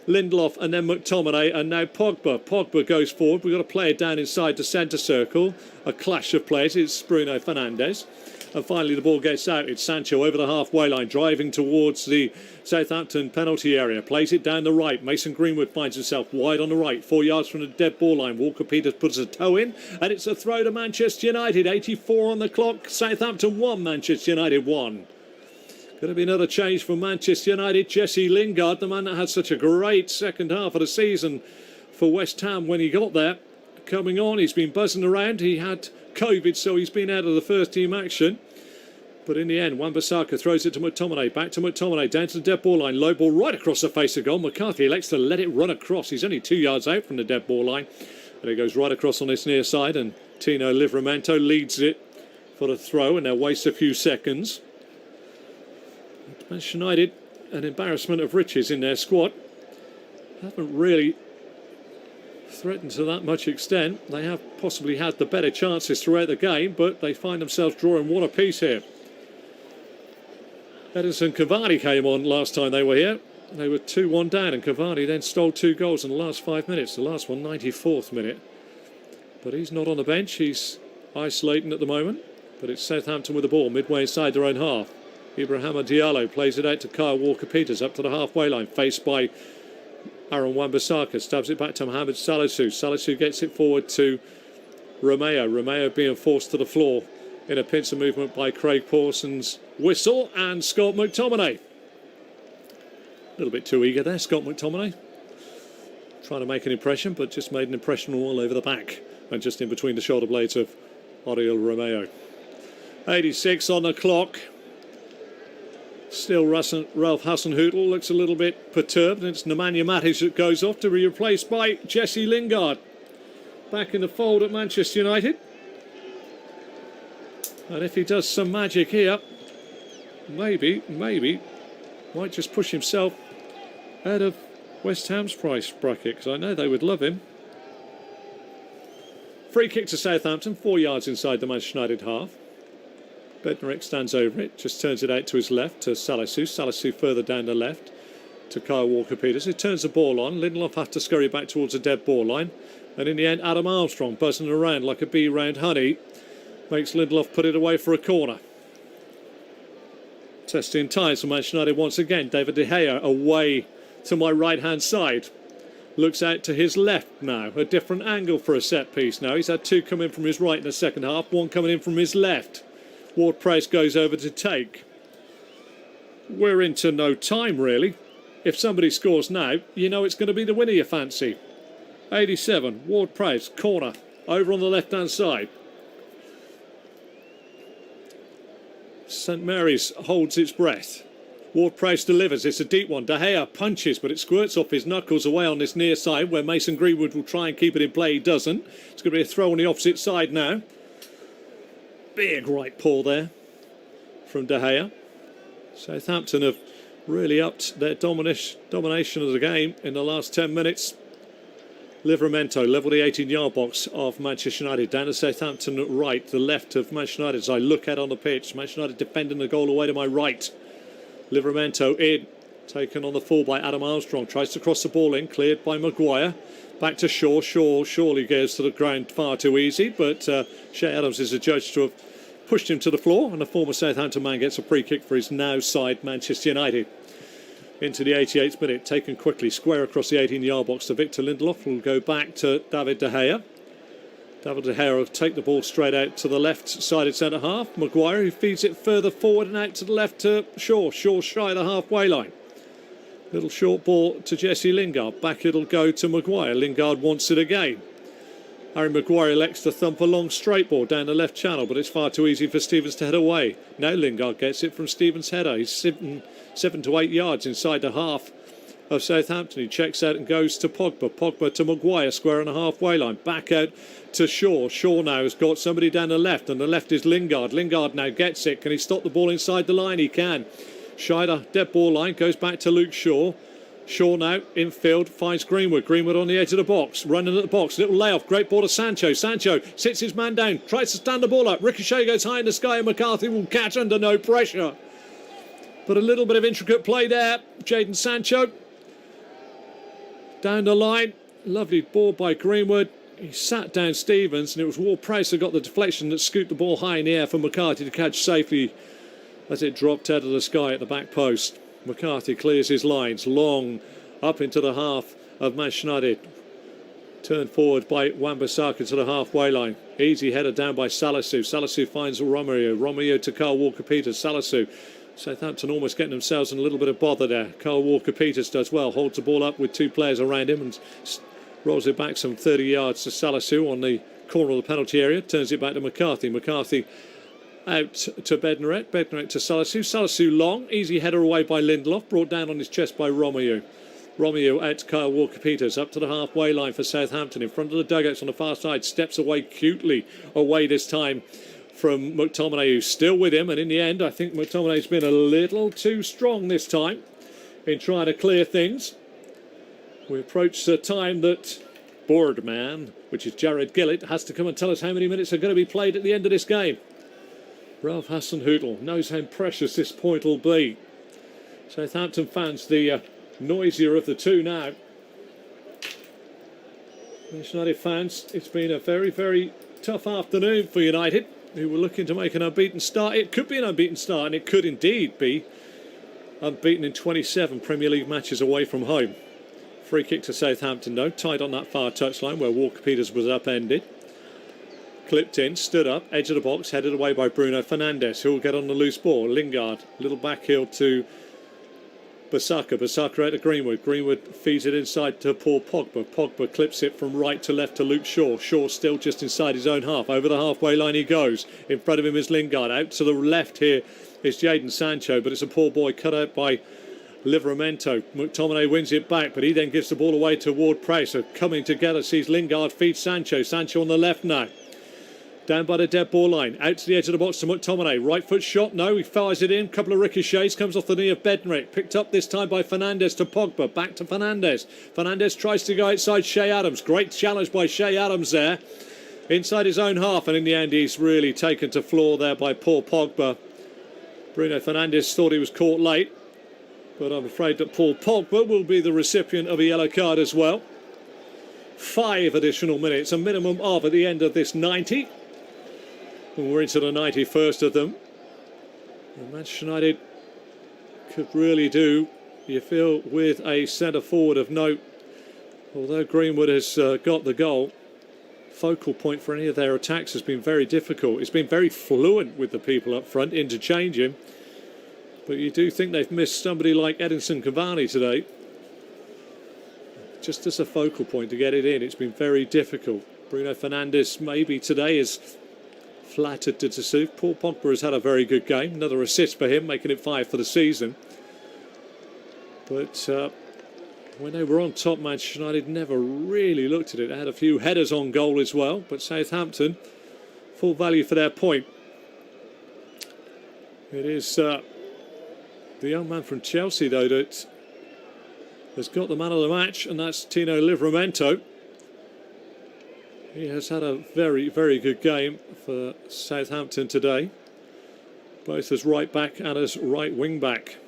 Lindelof and then McTominay and now Pogba. Pogba goes forward. We've got a player down inside the centre circle. A clash of players. It's Bruno Fernandes. And finally the ball gets out. It's Sancho over the halfway line, driving towards the Southampton penalty area. Plays it down the right. Mason Greenwood finds himself wide on the right, 4 yards from the dead ball line. Walker-Peters puts a toe in, and it's a throw to Manchester United. 84 on the clock. Southampton 1, Manchester United 1. Going to be another change for Manchester United. Jesse Lingard, the man that had such a great second half of the season for West Ham when he got there. Coming on, he's been buzzing around. He had COVID, so he's been out of the first team action. But in the end, Wan-Bissaka throws it to McTominay. Back to McTominay, down to the dead ball line. Low ball right across the face of goal. McCarthy elects to let it run across. He's only 2 yards out from the dead ball line. And it goes right across on this near side. And Tino Livramento leads it for the throw. And they'll waste a few seconds. Manchester United, an embarrassment of riches in their squad. Haven't really threatened to that much extent. They have possibly had the better chances throughout the game, but they find themselves drawing one apiece here. Edinson Cavani came on last time they were here. They were 2-1 down, and Cavani then stole 2 goals in the last 5 minutes. The last one, 94th minute. But he's not on the bench. He's isolating at the moment. But it's Southampton with the ball, midway inside their own half. Ibrahima Diallo plays it out to Kyle Walker-Peters up to the halfway line, faced by Aaron Wan-Bissaka, stabs it back to Mohamed Salisu. Salisu gets it forward to Romeo. Romeo being forced to the floor in a pincer movement by Craig Pawson's whistle, and Scott McTominay. A little bit too eager there, Scott McTominay. Trying to make an impression, but just made an impression all over the back and just in between the shoulder blades of Oriol Romeo. 86 on the clock. Still Ralph Hasenhüttl looks a little bit perturbed, and it's Nemanja Matic that goes off to be replaced by Jesse Lingard. Back in the fold at Manchester United. And if he does some magic here, maybe, might just push himself out of West Ham's price bracket, because I know they would love him. Free kick to Southampton, 4 yards inside the Manchester United half. Bednarek stands over it, just turns it out to his left to Salisu. Salisu further down the left to Kyle Walker-Peters. He turns the ball on. Lindelof has to scurry back towards the dead ball line. And in the end, Adam Armstrong, buzzing around like a bee round honey, makes Lindelof put it away for a corner. Testing times for Manchester United once again. David De Gea away to my right-hand side. Looks out to his left now. A different angle for a set piece now. He's had 2 come in from his right in the second half. 1 coming in from his left. Ward-Prowse goes over to take. We're into no time, really. If somebody scores now, you know it's going to be the winner you fancy. 87, Ward-Prowse, corner, over on the left-hand side. St Mary's holds its breath. Ward-Prowse delivers. It's a deep one. De Gea punches, but it squirts off his knuckles away on this near side, where Mason Greenwood will try and keep it in play. He doesn't. It's going to be a throw on the opposite side now. Big right paw there from De Gea. Southampton have really upped their domination of the game in the last 10 minutes. Livramento level the 18-yard box of Manchester United. Down to Southampton right, the left of Manchester United as I look out on the pitch. Manchester United defending the goal away to my right. Livramento in, taken on the full by Adam Armstrong. Tries to cross the ball in, cleared by Maguire. Back to Shaw. Shaw surely goes to the ground far too easy, but Shea Adams is adjudged to have pushed him to the floor, and the former Southampton man gets a free kick for his now side Manchester United. Into the 88th minute, taken quickly, square across the 18-yard box to Victor Lindelof. Will go back to David De Gea. David De Gea will take the ball straight out to the left-sided centre half. Maguire, who feeds it further forward and out to the left to Shaw. Shaw shy of the halfway line. Little short ball to Jesse Lingard. Back it'll go to Maguire. Lingard wants it again. Harry Maguire elects to thump a long straight ball down the left channel, but it's far too easy for Stevens to head away. Now Lingard gets it from Stevens' header. He's 7 to 8 yards inside the half of Southampton. He checks out and goes to Pogba. Pogba to Maguire, square on the halfway line. Back out to Shaw. Shaw now has got somebody down the left, and the left is Lingard. Lingard now gets it. Can he stop the ball inside the line? He can. Scheider, dead ball line, goes back to Luke Shaw. Shaw now, infield, finds Greenwood. Greenwood on the edge of the box, running at the box. Little layoff, great ball to Sancho. Sancho sits his man down, tries to stand the ball up. Ricochet goes high in the sky and McCarthy will catch under no pressure. But a little bit of intricate play there. Jadon Sancho Down the line, lovely ball by Greenwood. He sat down Stevens, and it was Ward-Prowse that got the deflection that scooped the ball high in the air for McCarthy to catch safely as it dropped out of the sky at the back post. McCarthy clears his lines, long up into the half of Manchester United. Turned forward by Wan-Bissaka to the halfway line. Easy header down by Salisu. Salisu finds Romeo. Romeo to Kyle Walker-Peters. Salisu. Southampton almost getting themselves in a little bit of bother there. Kyle Walker-Peters does well. Holds the ball up with two players around him and rolls it back some 30 yards to Salisu on the corner of the penalty area. Turns it back to McCarthy. McCarthy out to Bednaret. Bednaret to Salisu. Salisu long. Easy header away by Lindelof. Brought down on his chest by Romeo. Romeo out to Kyle Walker-Peters, up to the halfway line for Southampton, in front of the dugouts on the far side, steps away cutely away this time from McTominay, who's still with him, and in the end I think McTominay's been a little too strong this time in trying to clear things. We approach the time that Boardman, which is Jared Gillett, has to come and tell us how many minutes are going to be played at the end of this game. Ralph Hasenhüttl knows how precious this point will be. Southampton fans, the noisier of the two now. Manchester United fans, it's been a very, very tough afternoon for United, who were looking to make an unbeaten start. It could be an unbeaten start, and it could indeed be unbeaten in 27 Premier League matches away from home. Free kick to Southampton, though, tied on that far touchline where Walker-Peters was upended. Clipped in, stood up, edge of the box, headed away by Bruno Fernandes, who will get on the loose ball. Lingard, little backheel to Bissaka out to Greenwood. Greenwood feeds it inside to Paul Pogba. Pogba clips it from right to left to Luke Shaw. Shaw still just inside his own half. Over the halfway line he goes. In front of him is Lingard. Out to the left here is Jadon Sancho, but it's a poor boy cut out by Livramento. McTominay wins it back, but he then gives the ball away to Ward-Prowse. So coming together sees Lingard feed Sancho. Sancho on the left now. Down by the dead ball line, out to the edge of the box to McTominay. Right foot shot, no, he fires it in. Couple of ricochets, comes off the knee of Bednaret. Picked up this time by Fernandes to Pogba. Back to Fernandes. Fernandes tries to go outside Shea Adams. Great challenge by Shea Adams there. Inside his own half, and in the end he's really taken to floor there by Paul Pogba. Bruno Fernandes thought he was caught late, but I'm afraid that Paul Pogba will be the recipient of a yellow card as well. 5 additional minutes, a minimum of at the end of this 90. And we're into the 91st of them. And Manchester United could really do, you feel, with a centre forward of note. Although Greenwood has got the goal, focal point for any of their attacks has been very difficult. It's been very fluent with the people up front, interchanging. But you do think they've missed somebody like Edinson Cavani today. Just as a focal point to get it in, it's been very difficult. Bruno Fernandes maybe today is flattered to deceive. Paul Pogba has had a very good game. Another assist for him, making it 5 for the season. But when they were on top, Manchester United never really looked at it. They had a few headers on goal as well. But Southampton, full value for their point. It is the young man from Chelsea, though, that has got the man of the match, and that's Tino Livramento. He has had a very, very good game for Southampton today, both as right back and as right wing back.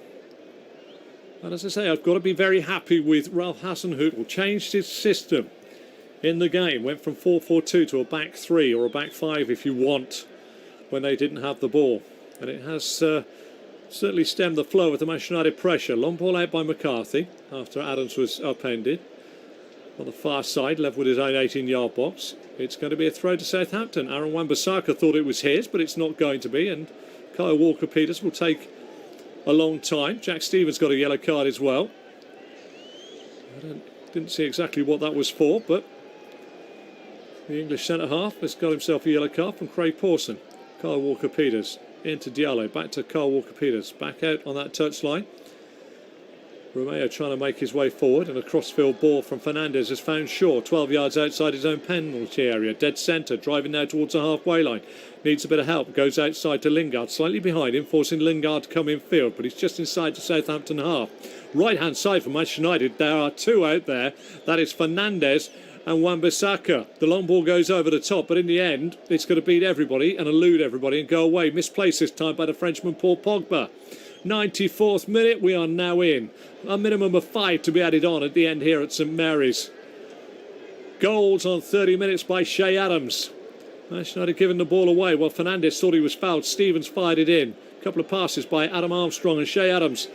And as I say, I've got to be very happy with Ralph Hasenhüttl. Changed his system in the game, went from 4-4-2 to a back 3 or a back 5 if you want, when they didn't have the ball. And it has certainly stemmed the flow of the Manchester United pressure. Long ball out by McCarthy after Adams was upended. On the far side, left with his own 18-yard box. It's going to be a throw to Southampton. Aaron Wan-Bissaka thought it was his, but it's not going to be. And Kyle Walker-Peters will take a long time. Jack Stevens got a yellow card as well. I didn't see exactly what that was for, but the English centre-half has got himself a yellow card from Craig Pawson. Kyle Walker-Peters into Diallo. Back to Kyle Walker-Peters. Back out on that touchline. Romeo trying to make his way forward, and a crossfield ball from Fernandes has found Shaw 12 yards outside his own penalty area, dead centre, driving now towards the halfway line, needs a bit of help, goes outside to Lingard, slightly behind him, forcing Lingard to come in field, but he's just inside the Southampton half. Right hand side for Manchester United, there are two out there, that is Fernandes and Wan-Bissaka. The long ball goes over the top, but in the end it's going to beat everybody and elude everybody and go away, misplaced this time by the Frenchman Paul Pogba. 94th minute. We are now in. A minimum of 5 to be added on at the end here at St Mary's. Goals on 30 minutes by Shea Adams. Manchester United giving the ball away. Well, Fernandes thought he was fouled. Stevens fired it in. A couple of passes by Adam Armstrong, and Shea Adams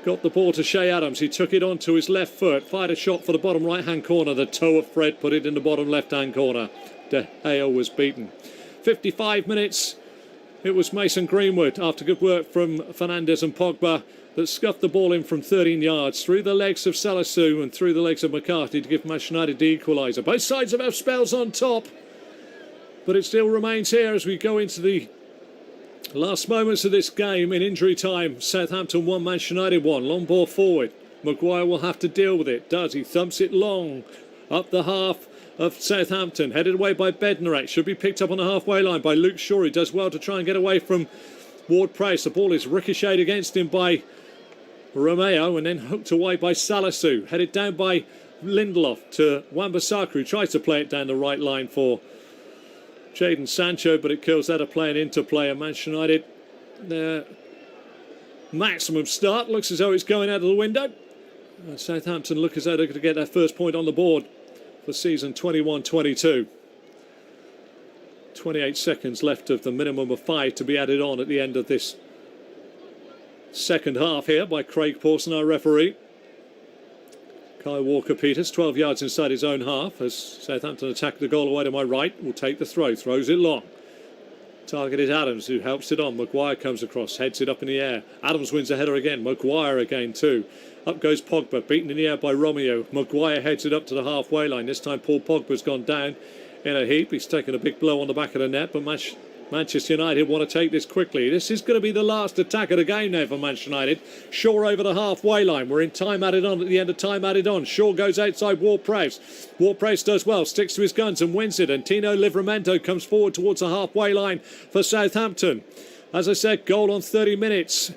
got the ball to Shea Adams. He took it onto his left foot, fired a shot for the bottom right-hand corner. The toe of Fred put it in the bottom left-hand corner. De Gea was beaten. 55 minutes. It was Mason Greenwood, after good work from Fernandes and Pogba, that scuffed the ball in from 13 yards through the legs of Salisu and through the legs of McCarthy to give Manchester United the equaliser. Both sides have had spells on top, but it still remains here as we go into the last moments of this game. In injury time, Southampton 1, Manchester United 1. Long ball forward. Maguire will have to deal with it. Does he? Thumps it long up the half of Southampton. Headed away by Bednarek. Should be picked up on the halfway line by Luke Shaw. He does well to try and get away from Ward-Prowse. The ball is ricocheted against him by Romeo and then hooked away by Salisu. Headed down by Lindelof to Wan-Bissaka, who tries to play it down the right line for Jadon Sancho, but it kills that of playing into play. And Manchester United, their maximum start looks as though it's going out of the window. And Southampton look as though they're going to get their first point on the board for season 21-22. 28 seconds left of the minimum of 5 to be added on at the end of this second half here by Craig Pawson, our referee. Kai Walker-Peters, 12 yards inside his own half as Southampton attack the goal away to my right. Will take the throw, throws it long. Target is Adams, who helps it on. Maguire comes across, heads it up in the air. Adams wins the header again. Maguire again too. Up goes Pogba, beaten in the air by Romeo. Maguire heads it up to the halfway line. This time Paul Pogba's gone down in a heap. He's taken a big blow on the back of the net, but Manchester United want to take this quickly. This is going to be the last attack of the game now for Manchester United. Shaw over the halfway line. We're in time added on at the end of time added on. Shaw goes outside Ward-Prowse. Ward-Prowse does well, sticks to his guns and wins it. And Tino Livramento comes forward towards the halfway line for Southampton. As I said, goal on 30 minutes.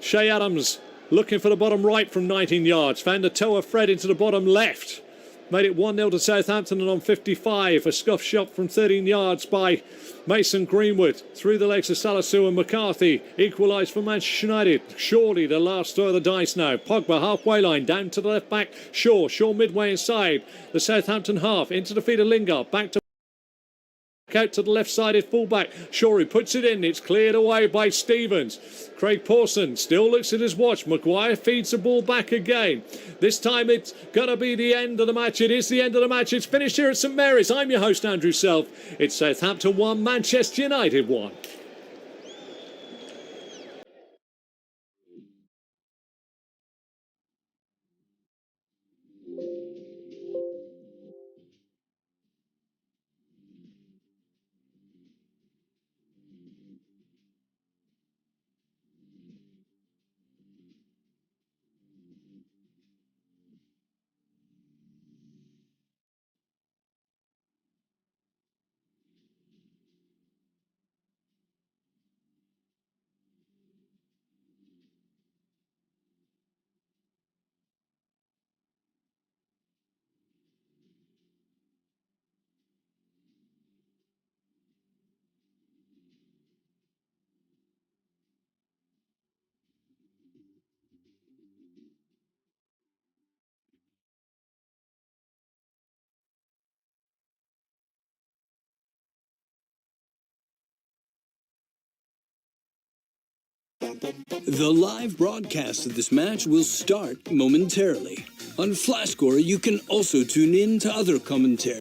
Shea Adams looking for the bottom right from 19 yards. Found the toe of Fred into the bottom left. Made it 1-0 to Southampton, and on 55, a scuff shot from 13 yards by Mason Greenwood. Through the legs of Salisu and McCarthy. Equalised for Manchester United. Surely the last throw of the dice now. Pogba halfway line, down to the left back. Shaw midway inside the Southampton half. Into the feet of Lingard. Back to out to the left-sided fullback. Shawry puts it in. It's cleared away by Stevens. Craig Pawson still looks at his watch. Maguire feeds the ball back again. This time it's going to be the end of the match. It is the end of the match. It's finished here at St Mary's. I'm your host, Andrew Self. It's Southampton 1, Manchester United 1. The live broadcast of this match will start momentarily. On Flash Score, you can also tune in to other commentaries.